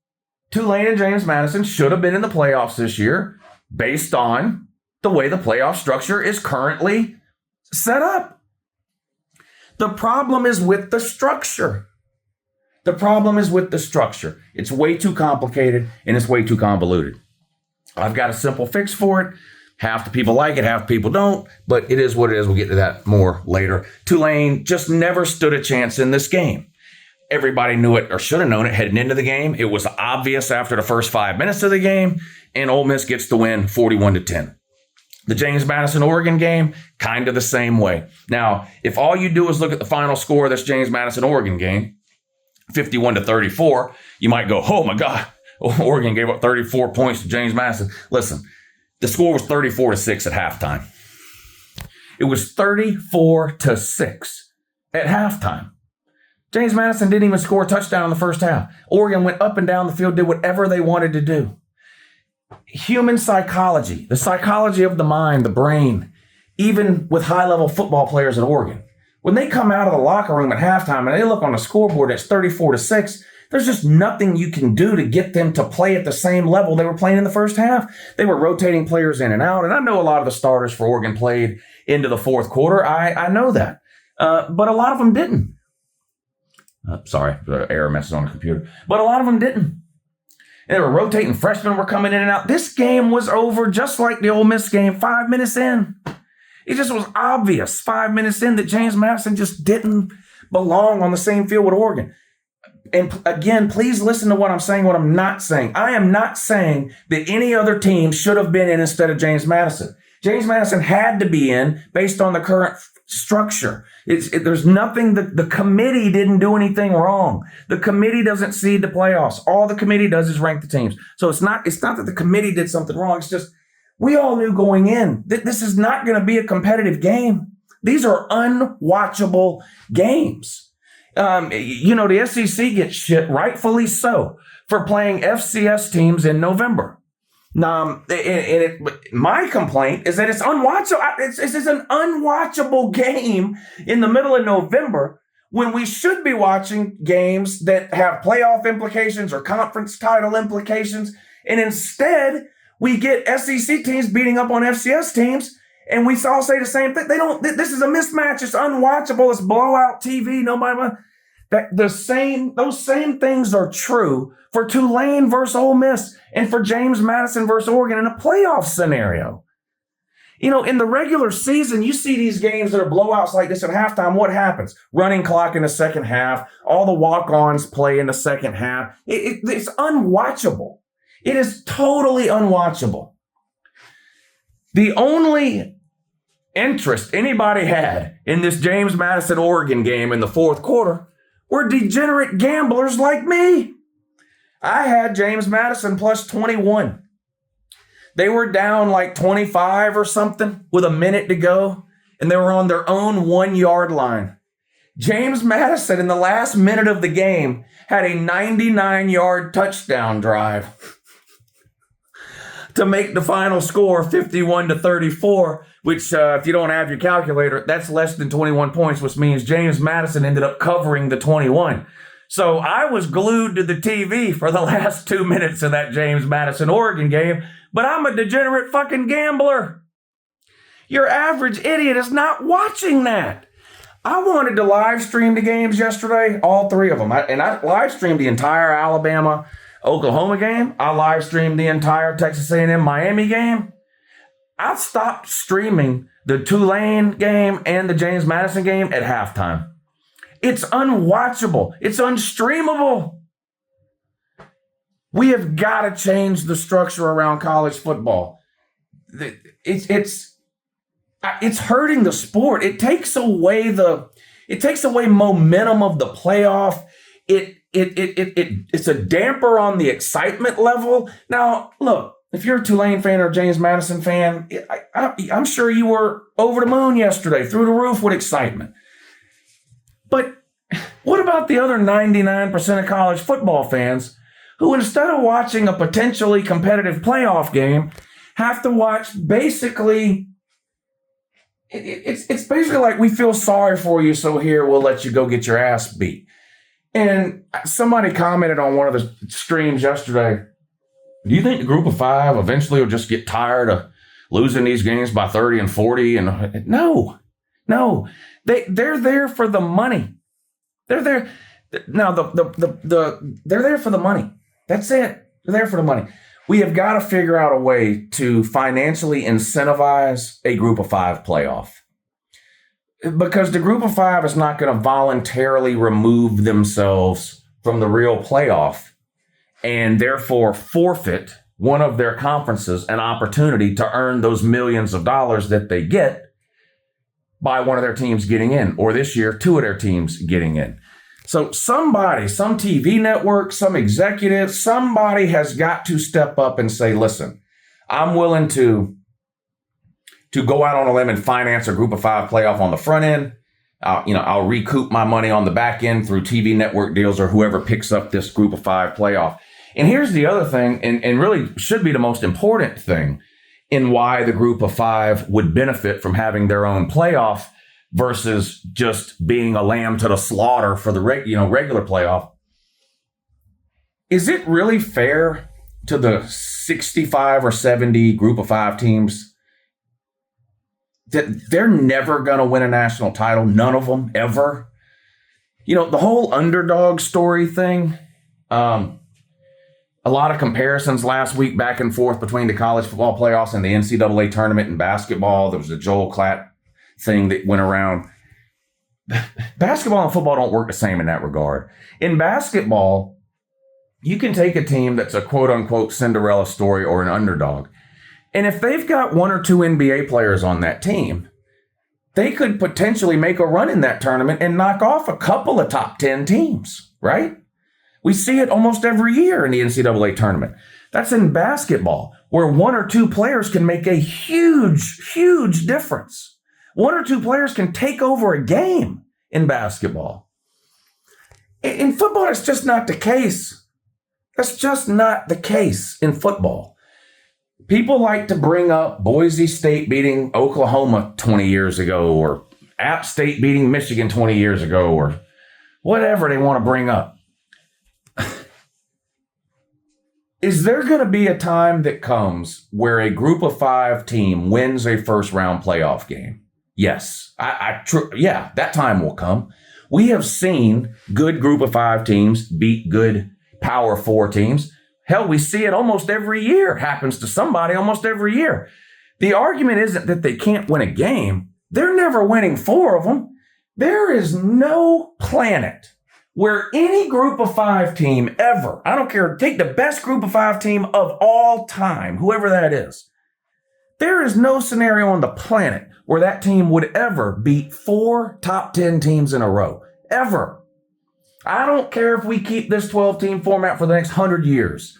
Tulane and James Madison should have been in the playoffs this year based on the way the playoff structure is currently set up. The problem is with the structure. It's way too complicated and it's way too convoluted. I've got a simple fix for it. Half the people like it, half the people don't, but it is what it is. We'll get to that more later. Tulane just never stood a chance in this game. Everybody knew it or should have known it heading into the game. It was obvious after the first 5 minutes of the game, and Ole Miss gets the win 41-10. The James Madison, Oregon game, kind of the same way. Now, if all you do is look at the final score of this James Madison, Oregon game, 51-34, you might go, oh my God, Oregon gave up 34 points to James Madison. Listen, the score was 34-6 at halftime. It was 34-6 at halftime. James Madison didn't even score a touchdown in the first half. Oregon went up and down the field, did whatever they wanted to do. Human psychology, the psychology of the mind, the brain, even with high-level football players in Oregon, when they come out of the locker room at halftime and they look on the scoreboard, it's 34-6, there's just nothing you can do to get them to play at the same level they were playing in the first half. They were rotating players in and out, and I know a lot of the starters for Oregon played into the fourth quarter. I know that, but a lot of them didn't. Sorry, the error message on the computer. But a lot of them didn't. And they were rotating. Freshmen were coming in and out. This game was over just like the Ole Miss game 5 minutes in. It just was obvious 5 minutes in that James Madison just didn't belong on the same field with Oregon. And again, please listen to what I'm saying, what I'm not saying. I am not saying that any other team should have been in instead of James Madison. James Madison had to be in based on the current structure. There's nothing that the committee didn't do anything wrong. The committee doesn't seed the playoffs. All the committee does is rank the teams. So it's not that the committee did something wrong. It's just we all knew going in that this is not going to be a competitive game. These are unwatchable games. The SEC gets shit, rightfully so, for playing FCS teams in November. My complaint is that it's unwatchable. This is an unwatchable game in the middle of November when we should be watching games that have playoff implications or conference title implications. And instead, we get SEC teams beating up on FCS teams. And we all say the same thing. This is a mismatch. It's unwatchable. It's blowout TV. Those same things are true for Tulane versus Ole Miss and for James Madison versus Oregon in a playoff scenario. In the regular season, you see these games that are blowouts like this at halftime. What happens? Running clock in the second half. All the walk-ons play in the second half. It's unwatchable. It is totally unwatchable. The only interest anybody had in this James Madison, Oregon game in the fourth quarter were degenerate gamblers like me. I had James Madison plus 21. They were down like 25 or something with a minute to go, and they were on their own 1 yard line. James Madison, in the last minute of the game, had a 99-yard touchdown drive to make the final score 51-34, which if you don't have your calculator, that's less than 21 points, which means James Madison ended up covering the 21. So I was glued to the TV for the last 2 minutes of that James Madison, Oregon game, but I'm a degenerate fucking gambler. Your average idiot is not watching that. I wanted to live stream the games yesterday, all 3 of them. I live streamed the entire Alabama-Oklahoma game. I live streamed the entire Texas A&M Miami game. I stopped streaming the Tulane game and the James Madison game at halftime. It's unwatchable. It's unstreamable. We have got to change the structure around college football. It's hurting the sport. It takes away momentum of the playoff. It's a damper on the excitement level. Now, look, if you're a Tulane fan or a James Madison fan, I'm sure you were over the moon yesterday, through the roof with excitement. But what about the other 99% of college football fans who, instead of watching a potentially competitive playoff game, have to watch basically, it's basically like, we feel sorry for you, so here, we'll let you go get your ass beat. And somebody commented on one of the streams yesterday, do you think the group of 5 eventually will just get tired of losing these games by 30 and 40? And no, they're there for the money. They're there. Now, they're there for the money. That's it. They're there for the money. We have got to figure out a way to financially incentivize a group of 5 playoff. Because the group of 5 is not going to voluntarily remove themselves from the real playoff and therefore forfeit one of their conferences an opportunity to earn those millions of dollars that they get by one of their teams getting in, or this year, 2 of their teams getting in. So somebody, some TV network, some executive, somebody has got to step up and say, listen, I'm willing to go out on a limb and finance a group of 5 playoff on the front end. I'll recoup my money on the back end through TV network deals or whoever picks up this group of 5 playoff. And here's the other thing, and really should be the most important thing in why the group of 5 would benefit from having their own playoff versus just being a lamb to the slaughter for the regular playoff. Is it really fair to the 65 or 70 group of 5 teams that they're never going to win a national title? None of them ever. The whole underdog story thing. A lot of comparisons last week back and forth between the college football playoffs and the NCAA tournament in basketball. There was a Joel Klatt thing that went around. Basketball and football don't work the same in that regard. In basketball, you can take a team that's a quote unquote Cinderella story or an underdog. And if they've got 1 or 2 NBA players on that team, they could potentially make a run in that tournament and knock off a couple of top 10 teams, right? We see it almost every year in the NCAA tournament. That's in basketball, where 1 or 2 players can make a huge, huge difference. 1 or 2 players can take over a game in basketball. In football, it's just not the case. That's just not the case in football. People like to bring up Boise State beating Oklahoma 20 years ago, or App State beating Michigan 20 years ago, or whatever they want to bring up. Is there going to be a time that comes where a group of 5 team wins a first round playoff game? Yes, yeah, that time will come. We have seen good group of 5 teams beat good Power 4 teams. Hell, we see it almost every year. It happens to somebody almost every year. The argument isn't that they can't win a game. They're never winning 4 of them. There is no planet where any group of 5 team ever, I don't care, take the best group of 5 team of all time, whoever that is. There is no scenario on the planet where that team would ever beat 4 top 10 teams in a row. Ever. I don't care if we keep this 12-team format for the next 100 years.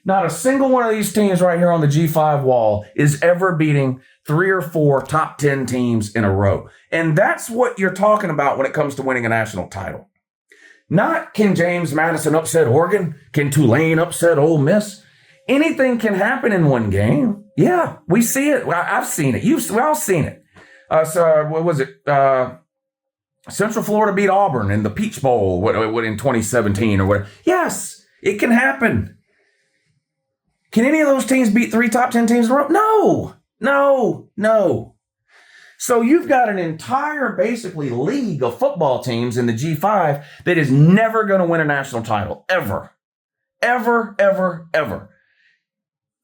Not a single one of these teams right here on the G5 wall is ever beating 3 or 4 top 10 teams in a row. And that's what you're talking about when it comes to winning a national title. Not can James Madison upset Oregon? Can Tulane upset Ole Miss? Anything can happen in one game. Yeah, we see it. I've seen it. We've all seen it. What was it? Central Florida beat Auburn in the Peach Bowl in 2017 or whatever. Yes, it can happen. Can any of those teams beat 3 top 10 teams in a row? No. So you've got an entire, basically, league of football teams in the G5 that is never going to win a national title, ever.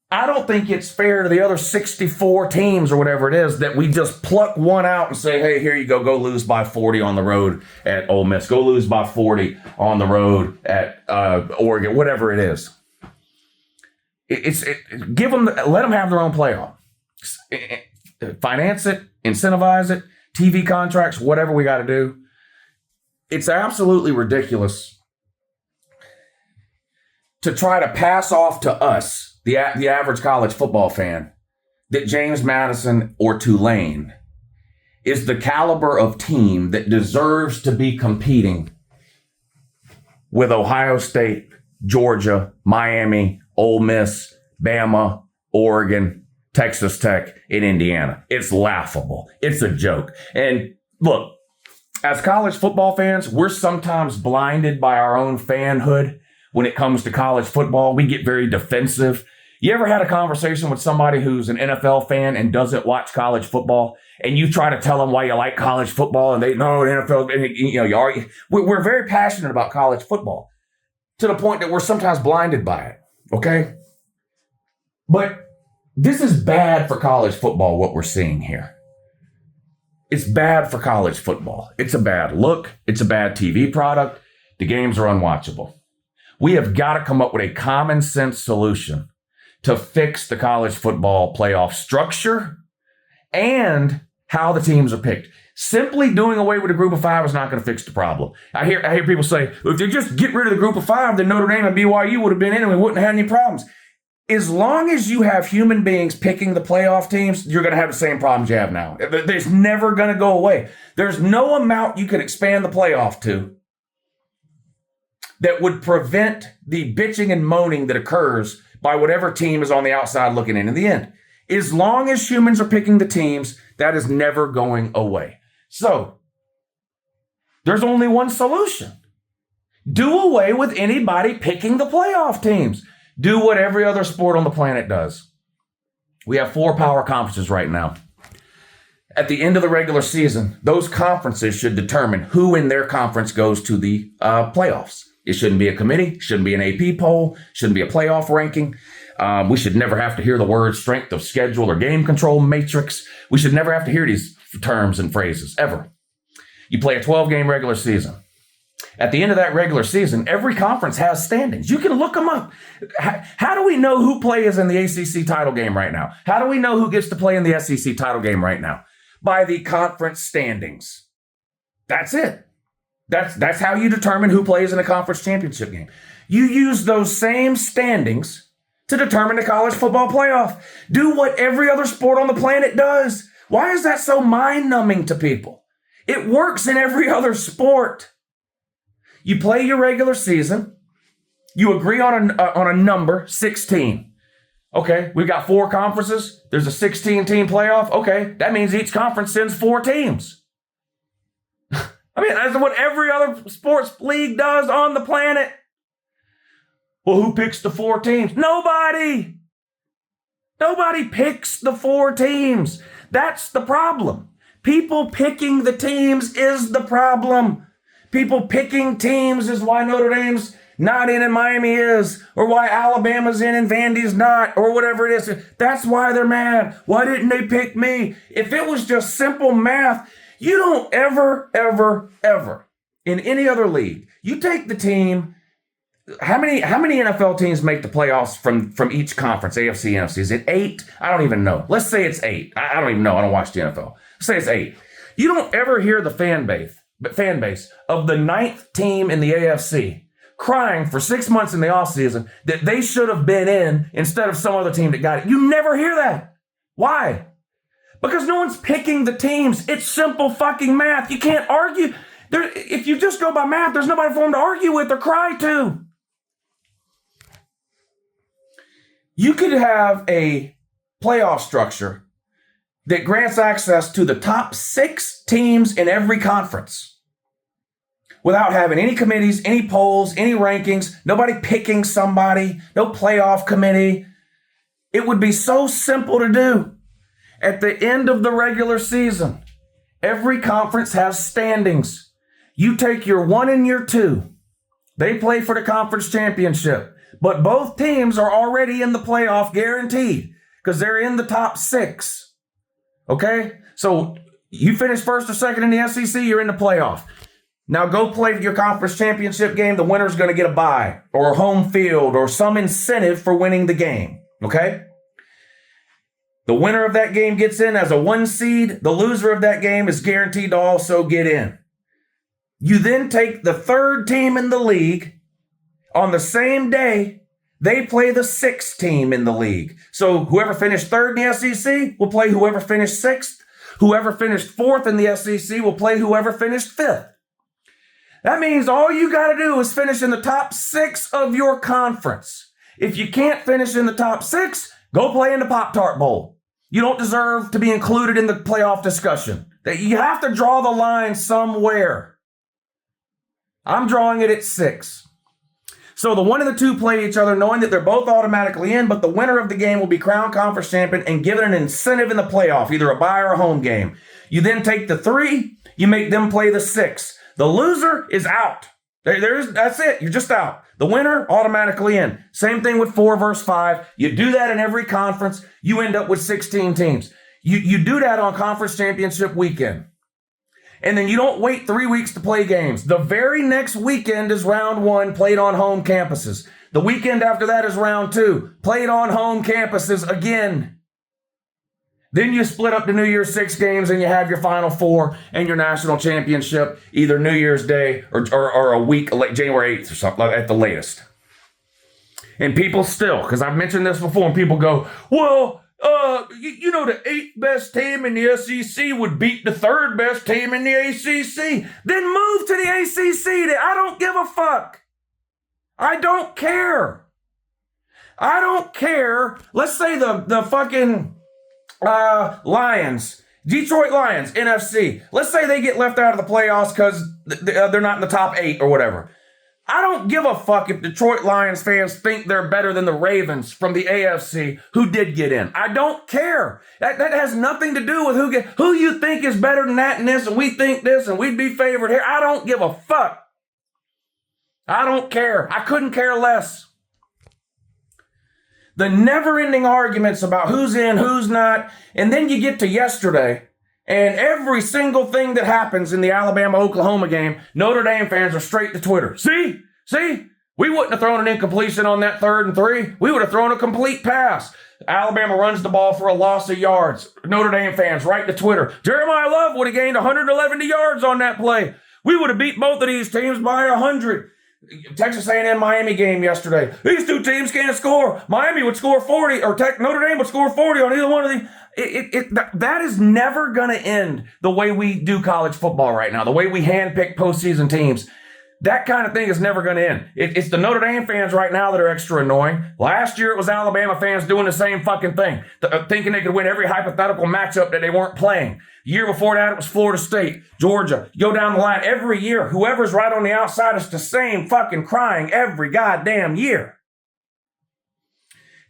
I don't think it's fair to the other 64 teams or whatever it is that we just pluck one out and say, hey, here you go lose by 40 on the road at Ole Miss. Go lose by 40 on the road at Oregon, whatever it is. Let them have their own playoff. Finance it, incentivize it, TV contracts, whatever we got to do. It's absolutely ridiculous to try to pass off to us, the average college football fan, that James Madison or Tulane is the caliber of team that deserves to be competing with Ohio State, Georgia, Miami, Ole Miss, Bama, Oregon, Texas Tech, and Indiana. It's laughable. It's a joke. And look, as college football fans, we're sometimes blinded by our own fanhood when it comes to college football. We get very defensive. You ever had a conversation with somebody who's an NFL fan and doesn't watch college football, and you try to tell them why you like college football, and they know NFL, and, you argue. We're very passionate about college football to the point that we're sometimes blinded by it, okay? But this is bad for college football, what we're seeing here. It's bad for college football. It's a bad look. It's a bad TV product. The games are unwatchable. We have got to come up with a common sense solution to fix the college football playoff structure and how the teams are picked. Simply doing away with a group of 5 is not going to fix the problem. I hear people say, well, if they just get rid of the group of 5, then Notre Dame and BYU would have been in and we wouldn't have had any problems. As long as you have human beings picking the playoff teams, you're going to have the same problems you have now. There's never going to go away. There's no amount you can expand the playoff to that would prevent the bitching and moaning that occurs by whatever team is on the outside looking in the end. As long as humans are picking the teams, that is never going away. So, there's only one solution. Do away with anybody picking the playoff teams. Do what every other sport on the planet does. We have 4 power conferences right now. At the end of the regular season, those conferences should determine who in their conference goes to the playoffs. It shouldn't be a committee, shouldn't be an AP poll, shouldn't be a playoff ranking. We should never have to hear the word strength of schedule or game control matrix. We should never have to hear these terms and phrases, ever. You play a 12-game regular season. At the end of that regular season, every conference has standings. You can look them up. How do we know who plays in the ACC title game right now? How do we know who gets to play in the SEC title game right now? By the conference standings. That's it. That's how you determine who plays in a conference championship game. You use those same standings to determine the college football playoff. Do what every other sport on the planet does. Why is that so mind-numbing to people? It works in every other sport. You play your regular season. You agree on a number, 16. Okay, we've got 4 conferences. There's a 16-team playoff. Okay, that means each conference sends 4 teams. I mean, that's what every other sports league does on the planet. Well, who picks the 4 teams? Nobody. Nobody picks the 4 teams. That's the problem. People picking the teams is the problem. People picking teams is why Notre Dame's not in and Miami is, or why Alabama's in and Vandy's not, or whatever it is. That's why they're mad. Why didn't they pick me? If it was just simple math, you don't ever, in any other league, you take the team. How many NFL teams make the playoffs from each conference, AFC, NFC? Is it 8? I don't even know. Let's say it's 8. I don't even know. I don't watch the NFL. Let's say it's 8. You don't ever hear the fan base of the 9th team in the AFC crying for 6 months in the offseason that they should have been in instead of some other team that got it. You never hear that. Why? Because no one's picking the teams. It's simple fucking math. You can't argue. If you just go by math, there's nobody for them to argue with or cry to. You could have a playoff structure that grants access to the top 6 teams in every conference. without having any committees, any polls, any rankings, nobody picking somebody, no playoff committee. It would be so simple to do. At the end of the regular season, every conference has standings. You take your 1 and your 2. They play for the conference championship. But both teams are already in the playoff guaranteed because they're in the top 6. Okay? So you finish first or second in the SEC, you're in the playoff. Now go play your conference championship game. The winner's going to get a bye or home field or some incentive for winning the game. Okay? The winner of that game gets in as a 1 seed. The loser of that game is guaranteed to also get in. You then take the 3rd team in the league. On the same day, they play the 6th team in the league. So whoever finished 3rd in the SEC will play whoever finished 6th. Whoever finished 4th in the SEC will play whoever finished 5th. That means all you got to do is finish in the top 6 of your conference. If you can't finish in the top 6, go play in the Pop-Tart Bowl. You don't deserve to be included in the playoff discussion. You have to draw the line somewhere. I'm drawing it at 6. So the 1 and the 2 play each other knowing that they're both automatically in, but the winner of the game will be crowned conference champion and given an incentive in the playoff, either a bye or a home game. You then take the 3, you make them play the 6. The loser is out. That's it. You're just out. The winner automatically in. Same thing with 4 versus 5. You do that in every conference. You end up with 16 teams. You do that on conference championship weekend. And then you don't wait 3 weeks to play games. The very next weekend is round 1, played on home campuses. The weekend after that is round 2, played on home campuses again. Then you split up the New Year's 6 games and you have your Final 4 and your national championship either New Year's Day or a week, like January 8th or something at the latest. And people still, because I've mentioned this before, and people go, well, you know, the 8th best team in the SEC would beat the 3rd best team in the ACC. Then move to the ACC. I don't give a fuck. I don't care. I don't care. Let's say the fucking Lions, Detroit Lions, NFC. Let's say they get left out of the playoffs because they're not in the top 8 or whatever. I don't give a fuck if Detroit Lions fans think they're better than the Ravens from the AFC who did get in. I don't care. That has nothing to do with who you think is better than that and this, and we think this, and we'd be favored here. I don't give a fuck. I don't care. I couldn't care less. The never-ending arguments about who's in, who's not, and then you get to yesterday, and every single thing that happens in the Alabama-Oklahoma game, Notre Dame fans are straight to Twitter. See? We wouldn't have thrown an incompletion on that 3rd and 3. We would have thrown a complete pass. Alabama runs the ball for a loss of yards. Notre Dame fans right to Twitter. Jeremiah Love would have gained 111 yards on that play. We would have beat both of these teams by 100. Texas A&M Miami game yesterday. These 2 teams can't score. Miami would score 40, or Notre Dame would score 40 on either one of these. That is never going to end the way we do college football right now, the way we handpick postseason teams. That kind of thing is never going to end. It's the Notre Dame fans right now that are extra annoying. Last year, it was Alabama fans doing the same fucking thing, thinking they could win every hypothetical matchup that they weren't playing. The year before that, it was Florida State, Georgia. Go down the line. Every year, whoever's right on the outside is the same fucking crying every goddamn year.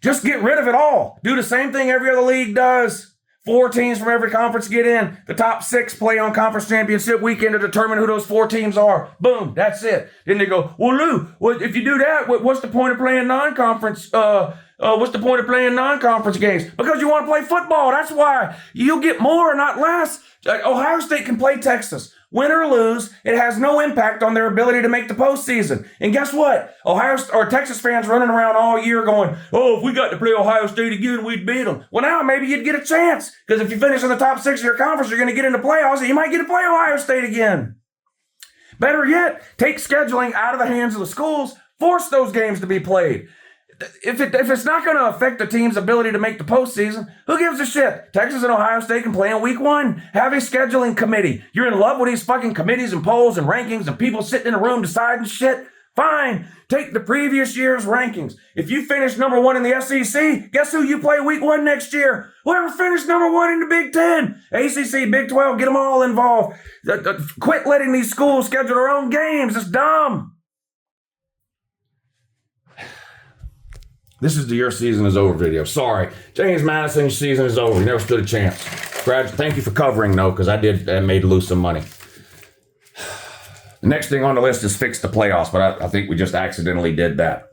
Just get rid of it all. Do the same thing every other league does. 4 teams from every conference get in. The top 6 play on conference championship weekend to determine who those 4 teams are. Boom, that's it. Then they go, well, Lou, if you do that, what's the point of playing non-conference? What's the point of playing non-conference games? Because you want to play football. That's why. You'll get more, not less. Ohio State can play Texas. Win or lose, it has no impact on their ability to make the postseason. And guess what? Texas fans running around all year going, oh, if we got to play Ohio State again, we'd beat them. Well, now maybe you'd get a chance. Because if you finish in the top 6 of your conference, you're going to get into playoffs, and you might get to play Ohio State again. Better yet, take scheduling out of the hands of the schools. Force those games to be played. If it's not going to affect the team's ability to make the postseason, who gives a shit? Texas and Ohio State can play in week 1. Have a scheduling committee. You're in love with these fucking committees and polls and rankings and people sitting in a room deciding shit. Fine. Take the previous year's rankings. If you finish number 1 in the SEC, guess who you play week 1 next year? Whoever finished number 1 in the Big Ten, ACC, Big 12, get them all involved. Quit letting these schools schedule their own games. It's dumb. This is the Your Season is Over video. Sorry. James Madison's season is over. He never stood a chance. Thank you for covering, though, because I made lose some money. The next thing on the list is fix the playoffs, but I think we just accidentally did that.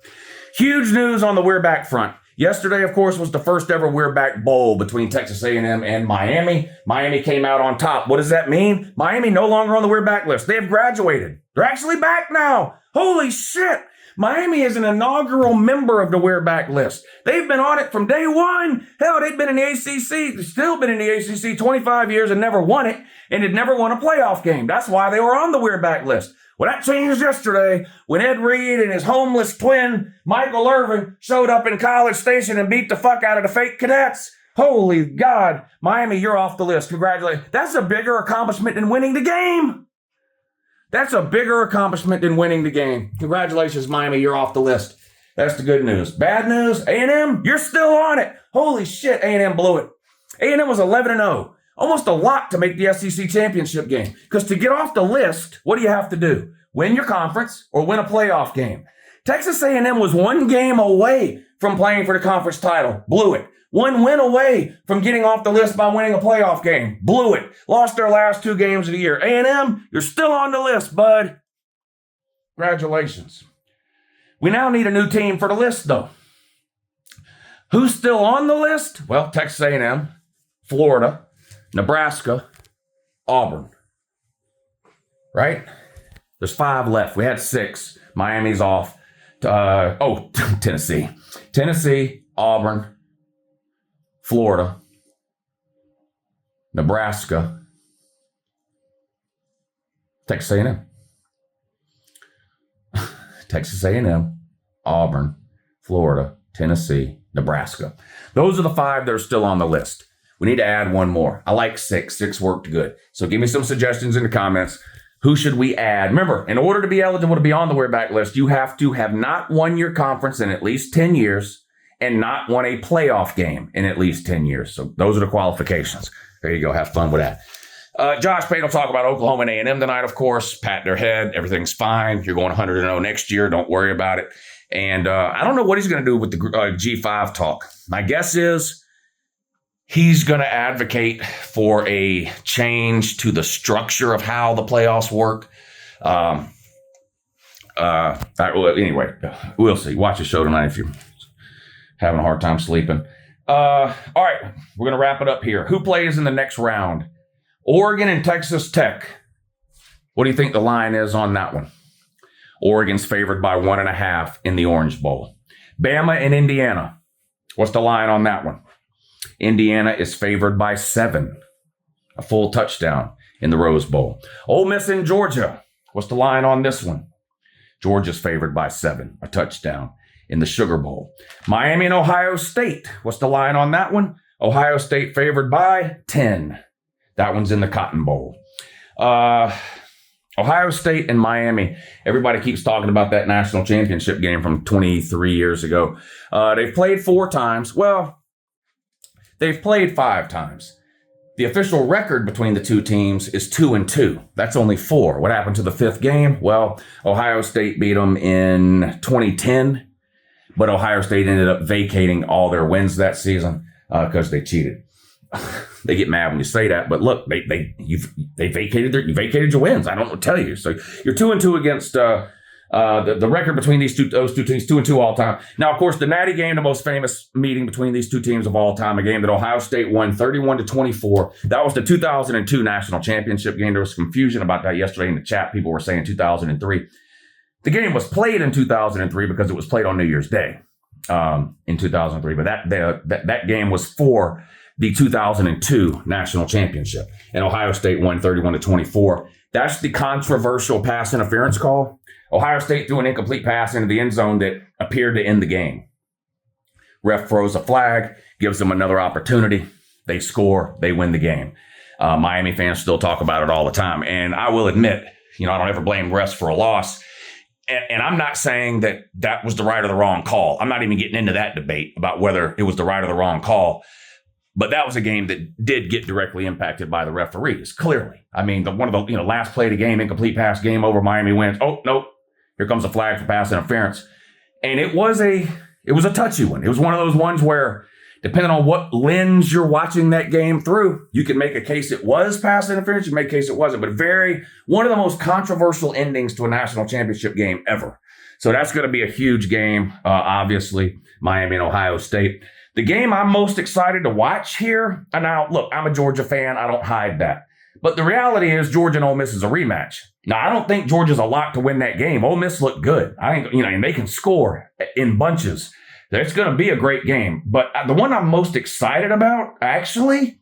Huge news on the We're Back front. Yesterday, of course, was the first ever We're Back Bowl between Texas A&M and Miami. Miami came out on top. What does that mean? Miami no longer on the We're Back list. They have graduated. They're actually back now. Holy shit. Miami is an inaugural member of the We're Back list. They've been on it from day one. Hell, they've been in the ACC, they've still been in the ACC 25 years and never won it, and had never won a playoff game. That's why they were on the We're Back list. Well, that changed yesterday when Ed Reed and his homeless twin, Michael Irvin, showed up in College Station and beat the fuck out of the fake cadets. Holy God. Miami, you're off the list. Congratulations. That's a bigger accomplishment than winning the game. That's a bigger accomplishment than winning the game. Congratulations, Miami. You're off the list. That's the good news. Bad news, A&M, you're still on it. Holy shit, A&M blew it. A&M was 11-0. Almost a lot to make the SEC championship game. Because to get off the list, what do you have to do? Win your conference or win a playoff game. Texas A&M was 1 game away from playing for the conference title. Blew it. 1 win away from getting off the list by winning a playoff game. Blew it. Lost their last 2 games of the year. A&M, you're still on the list, bud. Congratulations. We now need a new team for the list, though. Who's still on the list? Well, Texas A&M, Florida, Nebraska, Auburn. Right? There's 5 left. We had 6. Miami's off. Tennessee. Tennessee, Auburn, Florida, Nebraska, Texas A&M. Texas A&M, Auburn, Florida, Tennessee, Nebraska. Those are the 5 that are still on the list. We need to add 1 more. I like 6. 6 worked good. So give me some suggestions in the comments. Who should we add? Remember, in order to be eligible to be on the We're Back list, you have to have not won your conference in at least 10 years and not won a playoff game in at least 10 years. So those are the qualifications. There you go. Have fun with that. Josh Payne will talk about Oklahoma and A&M tonight, of course. Pat their head. Everything's fine. You're going 100-0 next year. Don't worry about it. And I don't know what he's going to do with the G5 talk. My guess is he's going to advocate for a change to the structure of how the playoffs work. Anyway, we'll see. Watch the show tonight if you're having a hard time sleeping. All right, we're going to wrap it up here. Who plays in the next round? Oregon and Texas Tech. What do you think the line is on that one? Oregon's favored by 1.5 in the Orange Bowl. Bama and Indiana. What's the line on that one? Indiana is favored by 7. A full touchdown in the Rose Bowl. Ole Miss and Georgia. What's the line on this one? Georgia's favored by 7. A touchdown in the Sugar Bowl. Miami and Ohio State. What's the line on that one? Ohio State favored by 10. That one's in the Cotton Bowl. Ohio State and Miami. Everybody keeps talking about that national championship game from 23 years ago. They've played 4 times. Well, they've played 5 times. The official record between the 2 teams is 2-2. That's only 4. What happened to the 5th game? Well, Ohio State beat them in 2010, but Ohio State ended up vacating all their wins that season because they cheated. They get mad when you say that, but look, you vacated your wins. I don't know what to tell you. So you're 2-2 against the record between those two teams, 2-2 all time. Now, of course, the Natty game, the most famous meeting between these 2 teams of all time, a game that Ohio State won 31-24. That was the 2002 national championship game. There was confusion about that yesterday in the chat. People were saying 2003. The game was played in 2003 because it was played on New Year's Day in 2003. But that game was for the 2002 national championship. And Ohio State won 31-24. That's the controversial pass interference call. Ohio State threw an incomplete pass into the end zone that appeared to end the game. Ref throws a flag, gives them another opportunity. They score, they win the game. Miami fans still talk about it all the time. And I will admit, I don't ever blame refs for a loss. And I'm not saying that that was the right or the wrong call. I'm not even getting into that debate about whether it was the right or the wrong call. But that was a game that did get directly impacted by the referees, clearly. I mean, one of the last play of the game, incomplete pass, game over, Miami wins. Oh, nope. Here comes a flag for pass interference. And it was a touchy one. It was one of those ones where, depending on what lens you're watching that game through, you can make a case it was pass interference, you can make a case it wasn't. But one of the most controversial endings to a national championship game ever. So that's going to be a huge game, obviously, Miami and Ohio State. The game I'm most excited to watch here, and now, look, I'm a Georgia fan. I don't hide that. But the reality is Georgia and Ole Miss is a rematch. Now, I don't think Georgia's a lot to win that game. Ole Miss looked good. I think, and they can score in bunches. It's going to be a great game. But the one I'm most excited about, actually,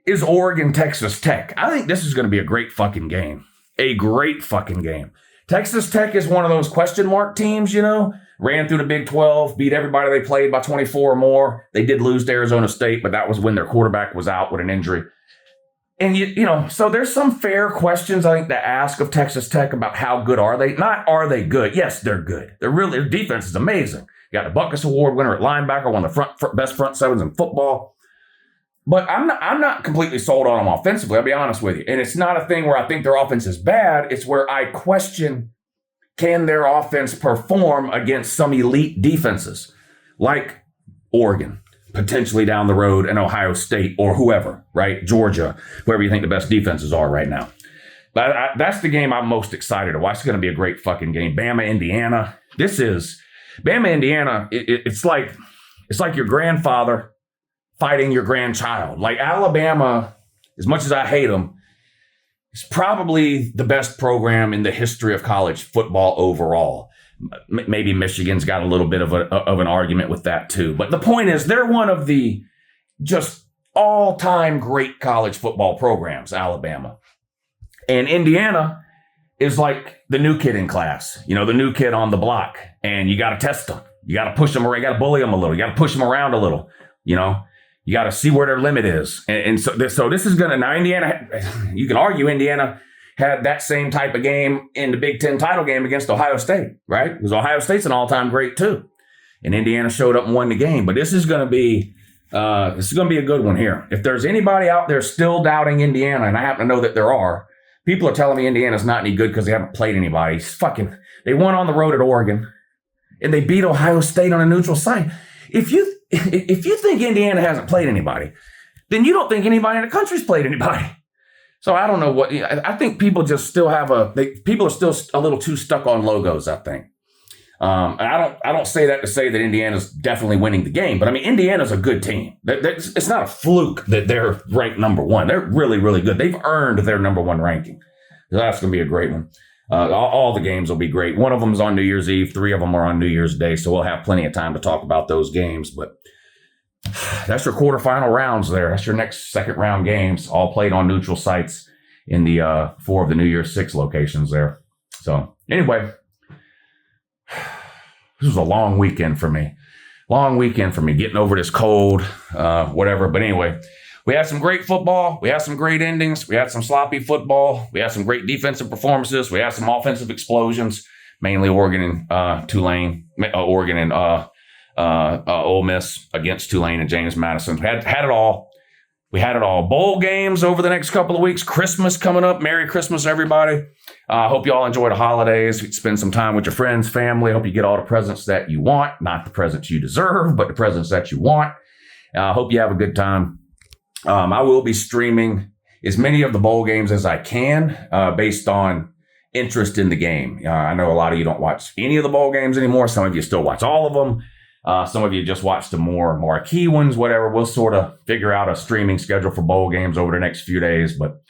is Oregon, Texas Tech. I think this is going to be a great fucking game. A great fucking game. Texas Tech is one of those question mark teams, ran through the Big 12, beat everybody they played by 24 or more. They did lose to Arizona State, but that was when their quarterback was out with an injury. And, so there's some fair questions, I think, to ask of Texas Tech about how good are they? Not are they good? Yes, they're good. Their defense is amazing. You got the Buckus Award winner at linebacker, one of the best front sevens in football. But I'm not completely sold on them offensively, I'll be honest with you. And it's not a thing where I think their offense is bad. It's where I question, can their offense perform against some elite defenses like Oregon, potentially down the road, and Ohio State or whoever, right? Georgia, whoever you think the best defenses are right now. But that's the game I'm most excited to watch. It's going to be a great fucking game. Bama, Indiana. Bama, Indiana, it's like your grandfather fighting your grandchild. Like Alabama, as much as I hate them, is probably the best program in the history of college football overall. Maybe Michigan's got a little bit of an argument with that too. But the point is, they're one of the just all-time great college football programs, Alabama. And Indiana is like the new kid in class, the new kid on the block. And you got to test them. You got to push them around. You got to bully them a little. You got to push them around a little, You got to see where their limit is. And so this is going to, now Indiana, you can argue Indiana had that same type of game in the Big Ten title game against Ohio State, right? Because Ohio State's an all-time great too. And Indiana showed up and won the game. But this is going to be a good one here. If there's anybody out there still doubting Indiana, and I happen to know that there are, people are telling me Indiana's not any good because they haven't played anybody. They won on the road at Oregon, and they beat Ohio State on a neutral site. If you think Indiana hasn't played anybody, then you don't think anybody in the country's played anybody. So I don't know what, I think people just still people are still a little too stuck on logos, I think. And I don't say that to say that Indiana's definitely winning the game, but I mean, Indiana's a good team. It's not a fluke that they're ranked number one. They're really, really good. They've earned their number one ranking. So that's going to be a great one. All the games will be great. One of them is on New Year's Eve. 3 of them are on New Year's Day. So we'll have plenty of time to talk about those games. But that's your quarterfinal rounds there. That's your next second round games, all played on neutral sites in the 4 of the New Year's 6 locations there. So anyway, this was a long weekend for me. Getting over this cold, whatever. But anyway, we had some great football. We had some great endings. We had some sloppy football. We had some great defensive performances. We had some offensive explosions, mainly Oregon and Tulane, Oregon and Ole Miss against Tulane and James Madison. Had it all. We had it all. Bowl games over the next couple of weeks. Christmas coming up. Merry Christmas, everybody. Hope you all enjoy the holidays. Spend some time with your friends, family. Hope you get all the presents that you want. Not the presents you deserve, but the presents that you want. Hope you have a good time. I will be streaming as many of the bowl games as I can based on interest in the game. I know a lot of you don't watch any of the bowl games anymore. Some of you still watch all of them. Some of you just watch the more marquee ones, whatever. We'll sort of figure out a streaming schedule for bowl games over the next few days. But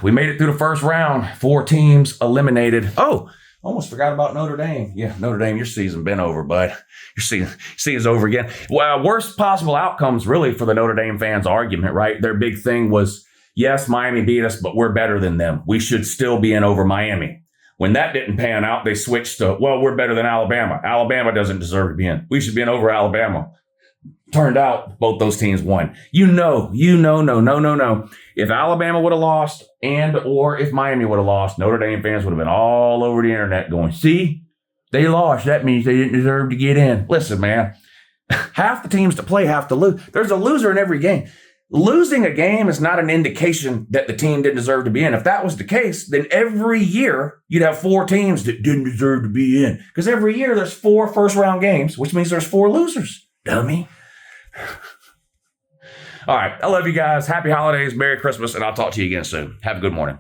we made it through the first round. 4 teams eliminated. Oh, almost forgot about Notre Dame. Yeah, Notre Dame, your season been over, bud. Your season's over again. Well, worst possible outcomes really for the Notre Dame fans' argument, right? Their big thing was, yes, Miami beat us, but we're better than them. We should still be in over Miami. When that didn't pan out, they switched to, well, we're better than Alabama. Alabama doesn't deserve to be in. We should be in over Alabama. Turned out both those teams won. No. If Alabama would have lost or if Miami would have lost, Notre Dame fans would have been all over the internet going, see, they lost. That means they didn't deserve to get in. Listen, man, half the teams to play have to lose. There's a loser in every game. Losing a game is not an indication that the team didn't deserve to be in. If that was the case, then every year you'd have 4 teams that didn't deserve to be in. Because every year there's 4 first-round games, which means there's 4 losers. Dummy. All right. I love you guys. Happy holidays. Merry Christmas. And I'll talk to you again soon. Have a good morning.